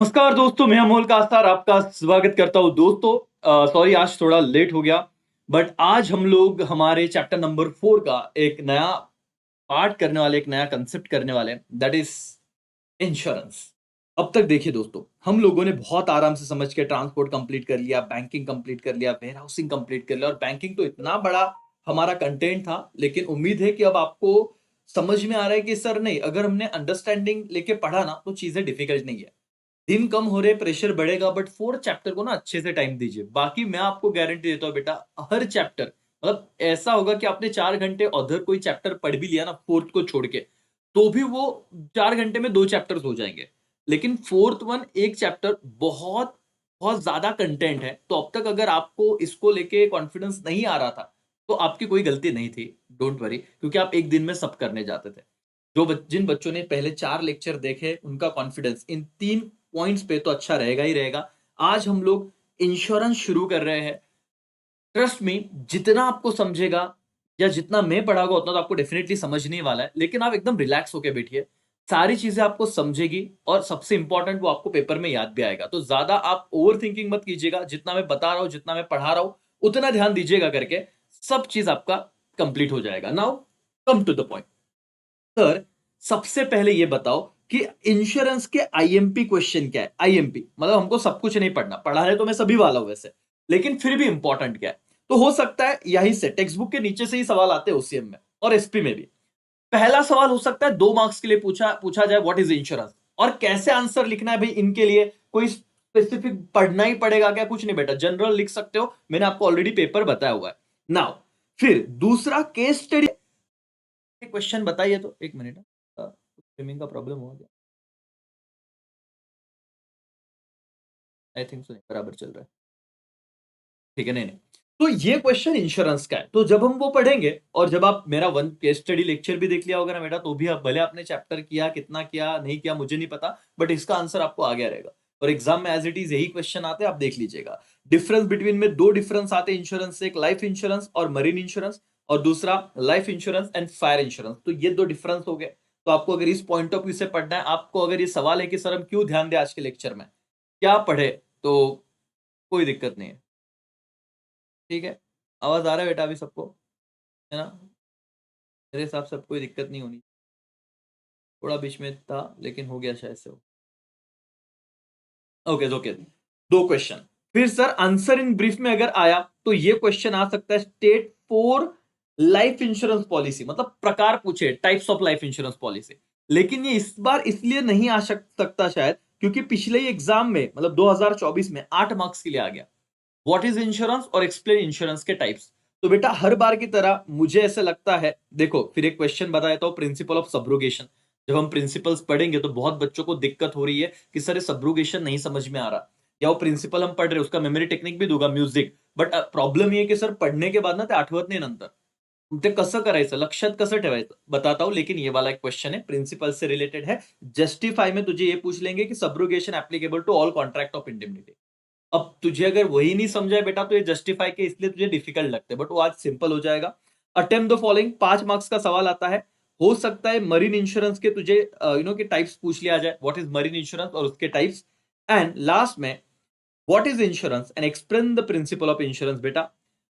नमस्कार दोस्तों, मैं अमोल कास्तार आपका स्वागत करता हूँ दोस्तों। सॉरी आज थोड़ा लेट हो गया, बट आज हम लोग हमारे चैप्टर नंबर 4 का एक नया पार्ट करने वाले, एक नया कंसेप्ट करने वाले हैं, दैट इज इंश्योरेंस। अब तक देखिए दोस्तों, हम लोगों ने बहुत आराम से समझ के ट्रांसपोर्ट कंप्लीट कर लिया, बैंकिंग कंप्लीट कर लिया, वेयर हाउसिंग कंप्लीट कर लिया, और बैंकिंग तो इतना बड़ा हमारा कंटेंट था, लेकिन उम्मीद है कि अब आपको समझ में आ रहा है कि सर नहीं, अगर हमने अंडरस्टैंडिंग लेके पढ़ा ना तो चीजें डिफिकल्ट नहीं है। दिन कम हो रहे, प्रेशर बढ़ेगा, बट 4 चैप्टर को ना अच्छे से टाइम दीजिए। बाकी मैं आपको गारंटी देता हूँ बेटा, हर चैप्टर मतलब ऐसा होगा कि आपने 4 घंटे अदर कोई चैप्टर पढ़ भी लिया ना फोर्थ को छोड़ के, तो भी वो 4 घंटे में 2 चैप्टर्स हो जाएंगे। लेकिन फोर्थ वन एक चैप्टर बहुत बहुत ज्यादा कंटेंट है, तो अब तक अगर आपको इसको लेके कॉन्फिडेंस नहीं आ रहा था तो आपकी कोई गलती नहीं थी। डोंट वरी, क्योंकि आप एक दिन में सब करने जाते थे। जिन बच्चों ने पहले 4 लेक्चर देखे, उनका कॉन्फिडेंस इन 3 पॉइंट्स पे तो अच्छा रहेगा ही रहेगा। आज हम लोग इंश्योरेंस शुरू कर रहे हैं। ट्रस्ट मी, जितना आपको समझेगा या जितना मैं पढ़ाऊंगा उतना तो आपको डेफिनेटली समझने वाला है, लेकिन आप एकदम रिलैक्स होकर बैठिए। सारी चीजें आपको समझेगी, और सबसे इंपॉर्टेंट वो आपको पेपर में याद भी आएगा। तो ज्यादा आप ओवर थिंकिंग मत कीजिएगा, जितना मैं बता रहा हूं, जितना मैं पढ़ा रहा हूं, उतना ध्यान दीजिएगा करके सब चीज आपका कंप्लीट हो जाएगा। Now come to the point. Sir, सबसे पहले ये बताओ कि इंश्योरेंस के आईएमपी क्वेश्चन क्या है। आईएमपी मतलब हमको सब कुछ नहीं पढ़ना, पढ़ाने तो मैं सभी वाला हूं वैसे, लेकिन फिर भी इंपॉर्टेंट क्या है। तो हो सकता है यही से टेक्स्ट बुक के नीचे से ही सवाल आते हैं ओसीएम में और एसपी में भी। पहला सवाल हो सकता है 2 मार्क्स के लिए पूछा पूछा जाए, व्हाट इज इंश्योरेंस, और कैसे आंसर लिखना है भाई। इनके लिए कोई स्पेसिफिक पढ़ना ही पड़ेगा क्या? कुछ नहीं बेटा, जनरल लिख सकते हो, मैंने आपको ऑलरेडी पेपर बताया हुआ है। नाउ फिर दूसरा केस स्टडी क्वेश्चन बताइए। तो एक मिनट, स्ट्रीमिंग का प्रॉब्लम हो गया, आई थिंक सो बराबर चल रहा है। ठीक है, नहीं नहीं। तो ये क्वेश्चन इंश्योरेंस का है, तो जब हम वो पढ़ेंगे, और जब आप मेरा वन केस स्टडी लेक्चर भी देख लिया होगा ना बेटा, तो भी आप भले आपने चैप्टर किया, कितना किया नहीं किया मुझे नहीं पता, बट इसका आंसर आपको आ गया रहेगा। और एग्जाम में एज इट इज यही क्वेश्चन आते हैं, आप देख लीजिएगा। डिफरेंस बिटवीन में 2 डिफरेंस आते हैं इंश्योरेंस से, एक लाइफ इंश्योरेंस और मरीन इंश्योरेंस, और दूसरा life insurance and fire insurance. तो ये 2 डिफरेंस हो गए। तो आपको अगर इस पॉइंट ऑफ व्यू से पढ़ना है, आपको अगर ये सवाल है कि सर हम क्यों ध्यान दें आज के लेक्चर में, क्या पढ़े, तो कोई दिक्कत नहीं है। ठीक है, आवाज आ रहा है बेटा अभी सबको, है ना? मेरे हिसाब से अब कोई दिक्कत नहीं होनी। थोड़ा बीच में था लेकिन हो गया शायद से। Okay okay. 2 क्वेश्चन। फिर सर आंसर इन ब्रीफ में अगर आया तो ये क्वेश्चन आ सकता है, state for life insurance policy, मतलब प्रकार पूछे, types of life insurance policy. लेकिन ये इस बार इसलिए नहीं आ सकता शायद, क्योंकि पिछले ही एग्जाम में मतलब 2024 में 8 मार्क्स के लिए आ गया, व्हाट इज इंश्योरेंस और एक्सप्लेन इंश्योरेंस के टाइप्स। तो बेटा हर बार की तरह मुझे ऐसा लगता है, देखो फिर एक क्वेश्चन बताया था, प्रिंसिपल ऑफ सब्रोगेशन। जब हम प्रिंसिपल्स पढ़ेंगे तो बहुत बच्चों को दिक्कत हो रही है कि सर सब्रोगेशन नहीं समझ में आ रहा, या वो प्रिंसिपल हम पढ़ रहे उसका मेमोरी टेक्निक भी दूंगा म्युझिक, बट प्रॉब्लम ये कि सर पढ़ने के बाद ना ते आठवत नाही नंतर। ते कसं करायचं, लक्षात कसं ठेवायचं बताता हूं, लेकिन ये वाला एक क्वेश्चन है, प्रिंसिपल से रिलेटेड है। जस्टिफाई में तुझे ये पूछ लेंगे कि subrogation applicable to all contract of indemnity. अब तुझे अगर वही नहीं समझा है बेटा, तो ये जस्टिफाई के इसलिए तुझे डिफिकल्ट लगते हैं, बट वो आज सिंपल हो जाएगा। अटेम्प्ट द फॉलोइंग, 5 मार्क्स का सवाल आता है। हो सकता है मरीन इंश्योरेंस के तुझे के टाइप्स पूछ लिया जाए, व्हाट इज मरीन इंश्योरेंस और उसके टाइप्स। एंड लास्ट में what is insurance and explain the principle of insurance. बेटा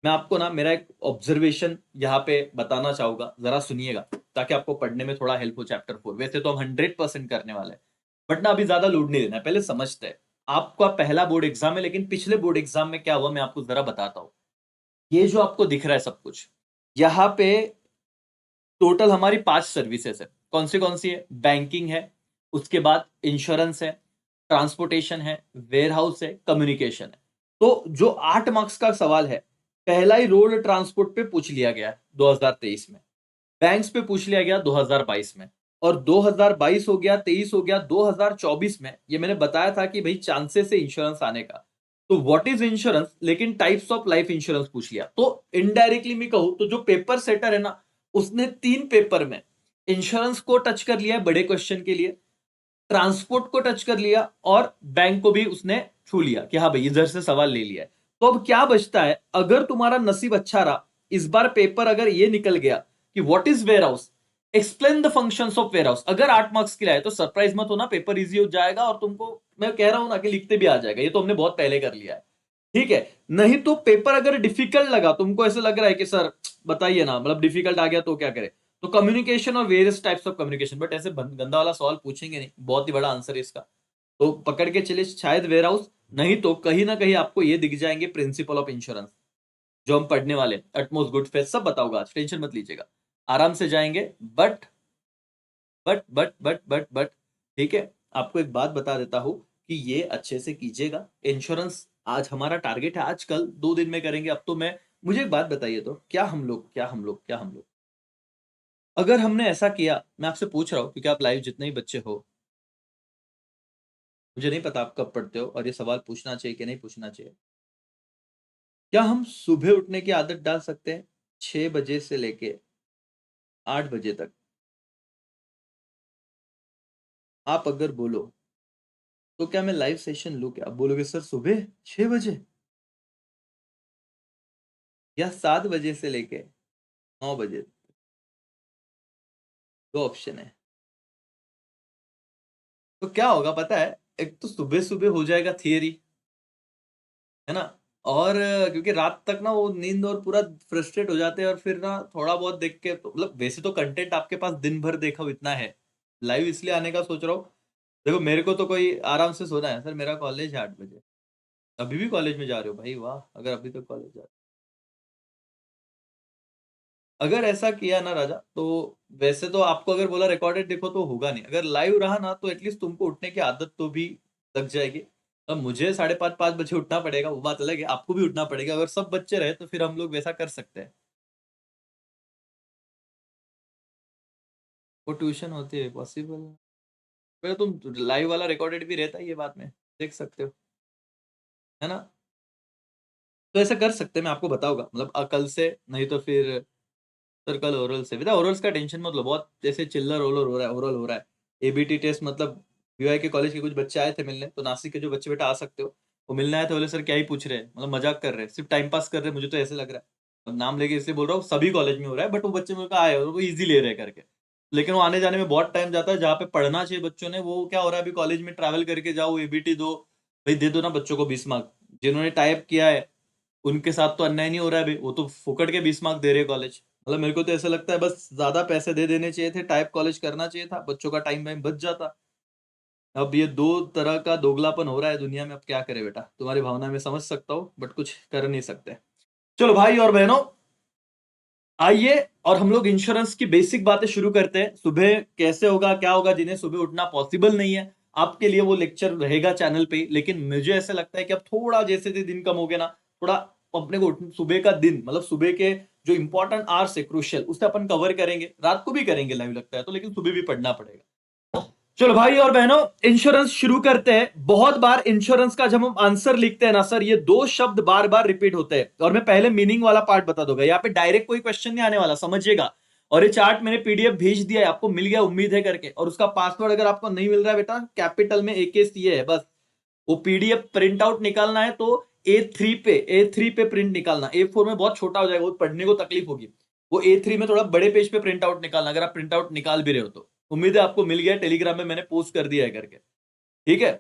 मैं आपको ना मेरा एक ऑब्जर्वेशन यहाँ पे बताना चाहूंगा, जरा सुनिएगा, ताकि आपको पढ़ने में थोड़ा हेल्प हो चैप्टर 4। वैसे तो हम 100% करने वाले हैं, बट ना अभी ज्यादा लोड नहीं लेना है, पहले समझते हैं। आपका पहला बोर्ड एग्जाम है, लेकिन पिछले बोर्ड एग्जाम में क्या हुआ मैं आपको जरा बताता हूं। ये जो आपको दिख रहा है सब कुछ, यहाँ पे टोटल हमारी 5 सर्विसेज है। कौन सी है? बैंकिंग है, उसके बाद इंश्योरेंस है, ट्रांसपोर्टेशन है, वेयर हाउस है, कम्युनिकेशन है। तो जो 8 मार्क्स का सवाल है, पहला ही रोड ट्रांसपोर्ट पे पूछ लिया गया 2023 में, बैंक्स पे पूछ लिया गया 2022 में, और 2022 हो गया, 23 हो गया, 2024 में ये मैंने बताया था कि भाई चांसेस है इंश्योरेंस आने का। तो व्हाट इज इंश्योरेंस, लेकिन टाइप्स ऑफ लाइफ इंश्योरेंस पूछ लिया। तो इनडायरेक्टली मैं कहूं तो जो पेपर सेटर है ना, उसने 3 पेपर में इंश्योरेंस को टच कर लिया है बड़े क्वेश्चन के लिए, ट्रांसपोर्ट को टच कर लिया, और बैंक को भी उसने छू लिया कि हाँ भाई इधर से सवाल ले लिया है। तो अब क्या बचता है, अगर तुम्हारा नसीब अच्छा रहा, इस बार पेपर अगर ये निकल गया कि what is warehouse, explain the functions of warehouse. अगर 8 मार्क्स के लिए आए तो सरप्राइज मत होना, पेपर इजी हो जाएगा और तुमको मैं कह रहा हूं ना कि लिखते भी आ जाएगा, ये तो हमने बहुत पहले कर लिया है, ठीक है। नहीं तो पेपर अगर डिफिकल्ट लगा, तुमको ऐसे लग रहा है कि सर बताइए ना, मतलब डिफिकल्ट आ गया तो क्या करे, तो कम्युनिकेशन और various types of communication, but ऐसे गंदा वाला सवाल पूछेंगे नहीं, बहुत ही बड़ा आंसर है इसका, तो पकड़ के चलिए शायद वेयरहाउस, नहीं तो कहीं ना कहीं आपको ये दिख जाएंगे प्रिंसिपल ऑफ इंश्योरेंस, जो हम पढ़ने वाले, अटमोस्ट गुड फेथ सब बताऊंगा आज, टेंशन मत लीजिएगा, आराम से जाएंगे। बट ठीक है, आपको एक बात बता देता हूं कि ये अच्छे से कीजिएगा इंश्योरेंस। आज हमारा टारगेट है, आज कल 2 दिन में करेंगे, अब तो मैं, मुझे एक बात बताइए, तो क्या हम लोग अगर हमने ऐसा किया, मैं आपसे पूछ रहा हूं क्योंकि आप लाइव जितने ही बच्चे हो, मुझे नहीं पता आप कब पढ़ते हो और ये सवाल पूछना चाहिए कि नहीं पूछना चाहिए, क्या हम सुबह उठने की आदत डाल सकते हैं 6 बजे से लेके 8 बजे तक? आप अगर बोलो तो क्या मैं लाइव सेशन लूं? क्या आप बोलोगे सर सुबह 6 बजे या 7 बजे से लेके 9 बजे? दो ऑप्शन है, तो क्या होगा पता है, एक तो सुबह सुबह हो जाएगा थियरी, है ना, और क्योंकि रात तक ना वो नींद और पूरा फ्रस्ट्रेट हो जाते हैं, और फिर ना थोड़ा बहुत देख के तो, मतलब वैसे तो कंटेंट आपके पास दिन भर देखा हो इतना है, लाइव इसलिए आने का सोच रहा हूँ। देखो मेरे को तो कोई आराम से सोना है, सर मेरा कॉलेज है 8 बजे। अभी भी कॉलेज में जा रहे हो भाई, वाह, अगर अभी तो कॉलेज जा रहे हो। अगर ऐसा किया ना राजा, तो वैसे तो आपको अगर बोला रिकॉर्डेड देखो तो होगा नहीं, अगर लाइव रहा ना तो एटलीस्ट तुमको उठने की आदत तो भी लग जाएगी। अब मुझे 5:30 5 बजे उठना पड़ेगा, वो बात अलग है, आपको भी उठना पड़ेगा, अगर सब बच्चे रहे तो फिर हम लोग वैसा कर सकते हैं। वो ट्यूशन होती है पॉसिबल, फिर तुम लाइव वाला रिकॉर्डेड भी रहता है, ये बात में देख सकते हो, है ना, तो ऐसा कर सकते हैं, मैं आपको बताऊंगा, मतलब कल से, नहीं तो फिर सर कल ओरल से, बेटा ओरल्स का टेंशन मत लो, बहुत जैसे चिल्लर ओरल हो रहा है एबीटी टेस्ट, मतलब यूआई के कॉलेज के कुछ बच्चे आए थे मिलने, तो नासिक के जो बच्चे बेटा आ सकते हो, वो मिलने आए थे, बोले सर क्या ही पूछ रहे हैं, मतलब मजाक कर रहे हैं, सिर्फ टाइम पास कर रहे हैं, मुझे तो ऐसे लग रहा है, अब नाम लेके इसलिए बोल रहा हूँ, सभी कॉलेज में हो रहा है, बट वो बच्चे मेरे को आए और वो इजी ले रहे हैं करके, लेकिन वो आने जाने में बहुत टाइम जाता है, जहाँ पे पढ़ना चाहिए बच्चों ने, वो क्या हो रहा है, अभी कॉलेज में ट्रैवल करके जाओ, एबीटी दो, भाई दे दो ना बच्चों को 20 मार्क, जिन्होंने टाइप किया है उनके साथ तो अन्याय नहीं हो रहा है अभी, वो तो फुकट के 20 मार्क दे रहे हैं कॉलेज, मतलब मेरे को तो ऐसा लगता है बस ज्यादा पैसे दे देने चाहिए थे, टाइप कॉलेज करना चाहिए था, बच्चों का टाइम वाइम बच जाता। अब ये दो तरह का दोगलापन हो रहा है दुनिया में, अब क्या करे बेटा, तुम्हारी भावना में समझ सकता हूँ बट कुछ कर नहीं सकते। चलो भाई और बहनों, आइए और हम लोग इंश्योरेंस की बेसिक बातें शुरू करते हैं। सुबह कैसे होगा, क्या होगा, जिन्हें सुबह उठना पॉसिबल नहीं है आपके लिए वो लेक्चर रहेगा चैनल पे, लेकिन मुझे ऐसा लगता है कि अब थोड़ा जैसे जैसे दिन कम हो गया ना, थोड़ा अपने को सुबह का दिन, मतलब सुबह के जो इंपॉर्टेंट आवर्स है क्रूशियल, उसे अपन कवर करेंगे, रात को भी करेंगे लाइव लगता है तो, लेकिन सुबह भी पढ़ना पड़ेगा। चलो भाई और बहनों, इंश्योरेंस शुरू करते हैं। बहुत बार इंश्योरेंस का जब हम आंसर लिखते हैं ना सर, ये दो शब्द बार बार रिपीट होते हैं, और मैं पहले मीनिंग वाला पार्ट बता दूंगा, यहाँ पे डायरेक्ट कोई क्वेश्चन नहीं आने वाला, समझिएगा। और ये चार्ट मैंने पीडीएफ भेज दिया है, आपको मिल गया उम्मीद है करके, और उसका पासवर्ड अगर आपको नहीं मिल रहा है बेटा, कैपिटल में AKCA है बस, वो पीडीएफ प्रिंट आउट निकालना है तो A3 पे प्रिंट निकालना, A4 में बहुत छोटा हो जाएगा, वो पढ़ने को तकलीफ होगी, वो A3 में थोड़ा बड़े पेज पे प्रिंट आउट निकालना, अगर आप प्रिंट आउट निकाल भी रहे हो तो। उम्मीद है आपको मिल गया, टेलीग्राम में मैंने पोस्ट कर दिया है करके, ठीक है।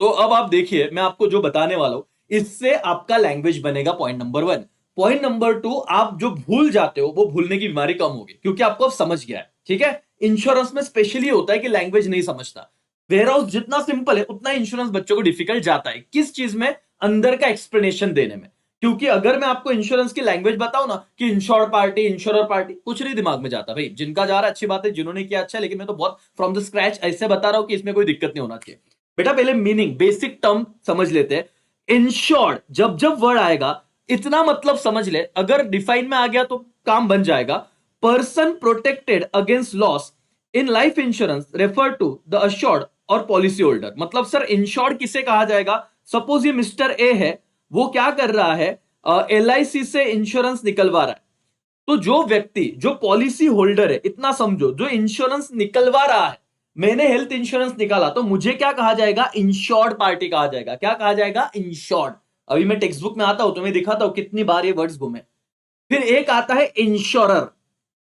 तो अब आप देखिए मैं आपको जो बताने वाला हूं, इससे आपका लैंग्वेज बनेगा, पॉइंट नंबर 1। पॉइंट नंबर 2, आप जो भूल जाते हो वो भूलने की बीमारी कम होगी, क्योंकि आपको अब समझ गया है, ठीक है। इंश्योरेंस में स्पेशली होता है कि लैंग्वेज नहीं समझता, वेयर हाउस जितना सिंपल है उतना इंश्योरेंस बच्चों को डिफिकल्ट जाता है, किस चीज में, अंदर का एक्सप्लेनेशन देने में, क्योंकि अगर मैं आपको इंश्योरेंस की लैंग्वेज बताऊं ना कि इंश्योर पार्टी, इंश्योरर पार्टी, कुछ नहीं दिमाग में जाता भाई, जिनका जा रहा है अच्छी बात है, जिन्होंने किया अच्छा है, लेकिन मैं तो बहुत फ्रॉम द स्क्रैच ऐसे बता रहा हूं कि इसमें कोई दिक्कत नहीं होना चाहिए। बेटा पहले मीनिंग, बेसिक टर्म समझ लेते हैं। इंश्योर्ड जब जब वर्ड आएगा, इतना मतलब समझ ले, अगर डिफाइन में आ गया तो काम बन जाएगा। Person protected against loss in life insurance refer to the assured और पॉलिसी होल्डर, मतलब सर इंश्योर्ड किसे कहा जाएगा, सपोज ये मिस्टर ए है, वो क्या कर रहा है, LIC से इंश्योरेंस निकलवा रहा है, तो जो व्यक्ति, जो पॉलिसी होल्डर है, इतना समझो, जो इंश्योरेंस निकलवा रहा है, मैंने हेल्थ इंश्योरेंस निकाला तो मुझे क्या कहा जाएगा, इंश्योर्ड पार्टी कहा जाएगा, क्या कहा जाएगा, इंश्योर्ड। अभी मैं टेक्स्ट बुक में आता हूं तो मैं दिखाता हूं कितनी बार ये वर्ड्स घूमे। फिर एक आता है इंश्योरर।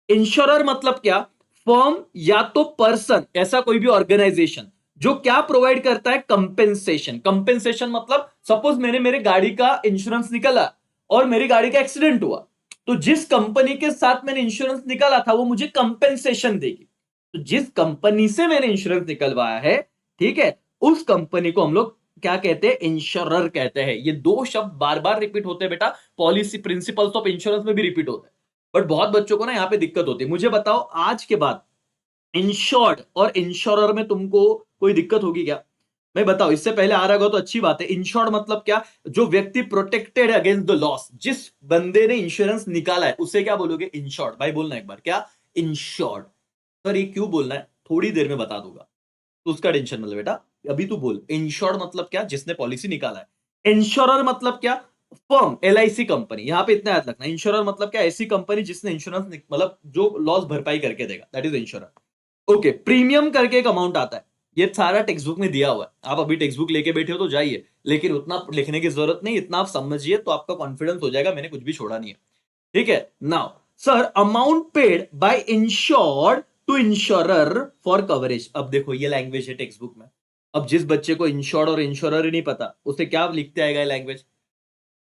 इंश्योरर मतलब क्या, फर्म या तो पर्सन, ऐसा कोई भी ऑर्गेनाइजेशन जो क्या प्रोवाइड करता है, कंपेंसेशन। कंपेंसेशन मतलब सपोज मेरे गाड़ी का इंश्योरेंस निकला और मेरी गाड़ी का एक्सीडेंट हुआ, तो जिस कंपनी के साथ मैंने इंश्योरेंस निकाला था वो मुझे कंपेंसेशन देगी। तो जिस कंपनी से मैंने इंश्योरेंस निकलवाया है, ठीक है, उस कंपनी को हम लोग क्या कहते हैं, इंश्योरर कहते हैं। ये दो शब्द बार बार रिपीट होते हैं बेटा, पॉलिसी प्रिंसिपल्स ऑफ इंश्योरेंस में भी रिपीट होते हैं। बट बहुत बच्चों को ना यहाँ पे दिक्कत होती है। मुझे बताओ आज के बाद इंश्योर्ड और इंश्योरर में तुमको कोई दिक्कत होगी क्या? मैं बताओ, इससे पहले आ रहा होगा तो अच्छी बात है। इंश्योर्ड मतलब क्या? जो व्यक्ति प्रोटेक्टेड है अगेंस्ट द लॉस। जिस बंदे ने इंश्योरेंस निकाला है उसे क्या बोलोगे? इंश्योर्ड। भाई बोलना एक बार, क्या? इंश्योर्ड। सर ये क्यों बोलना है, थोड़ी देर में बता दूंगा, तो उसका टेंशन मतलब बेटा, अभी तू बोल इंश्योर्ड मतलब क्या? जिसने पॉलिसी निकाला है। इंश्योरर मतलब क्या? Firm, LIC company. यहां पे इतना याद रखना, इंश्योरर मतलब क्या? ऐसी कंपनी जिसने इंश्योरेंस मतलब जो लॉस भरपाई करके देगा, that is insurer. Okay, premium करके एक अमाउंट आता है, ये सारा टेक्स्ट बुक में दिया हुआ है। आप अभी टेक्स्ट बुक लेके बैठे हो तो जाइए, लेकिन उतना लिखने की जरूरत नहीं, इतना आप समझिए तो आपका कॉन्फिडेंस हो जाएगा, मैंने कुछ भी छोड़ा नहीं है। ठीक है, now sir, amount paid by insured to insurer for coverage. अब देखो ये लैंग्वेज है टेक्स्ट बुक में। अब जिस बच्चे को इंश्योर्ड और इंश्योरर ही नहीं पता, उसे क्या लिखते आएगा ये लैंग्वेज?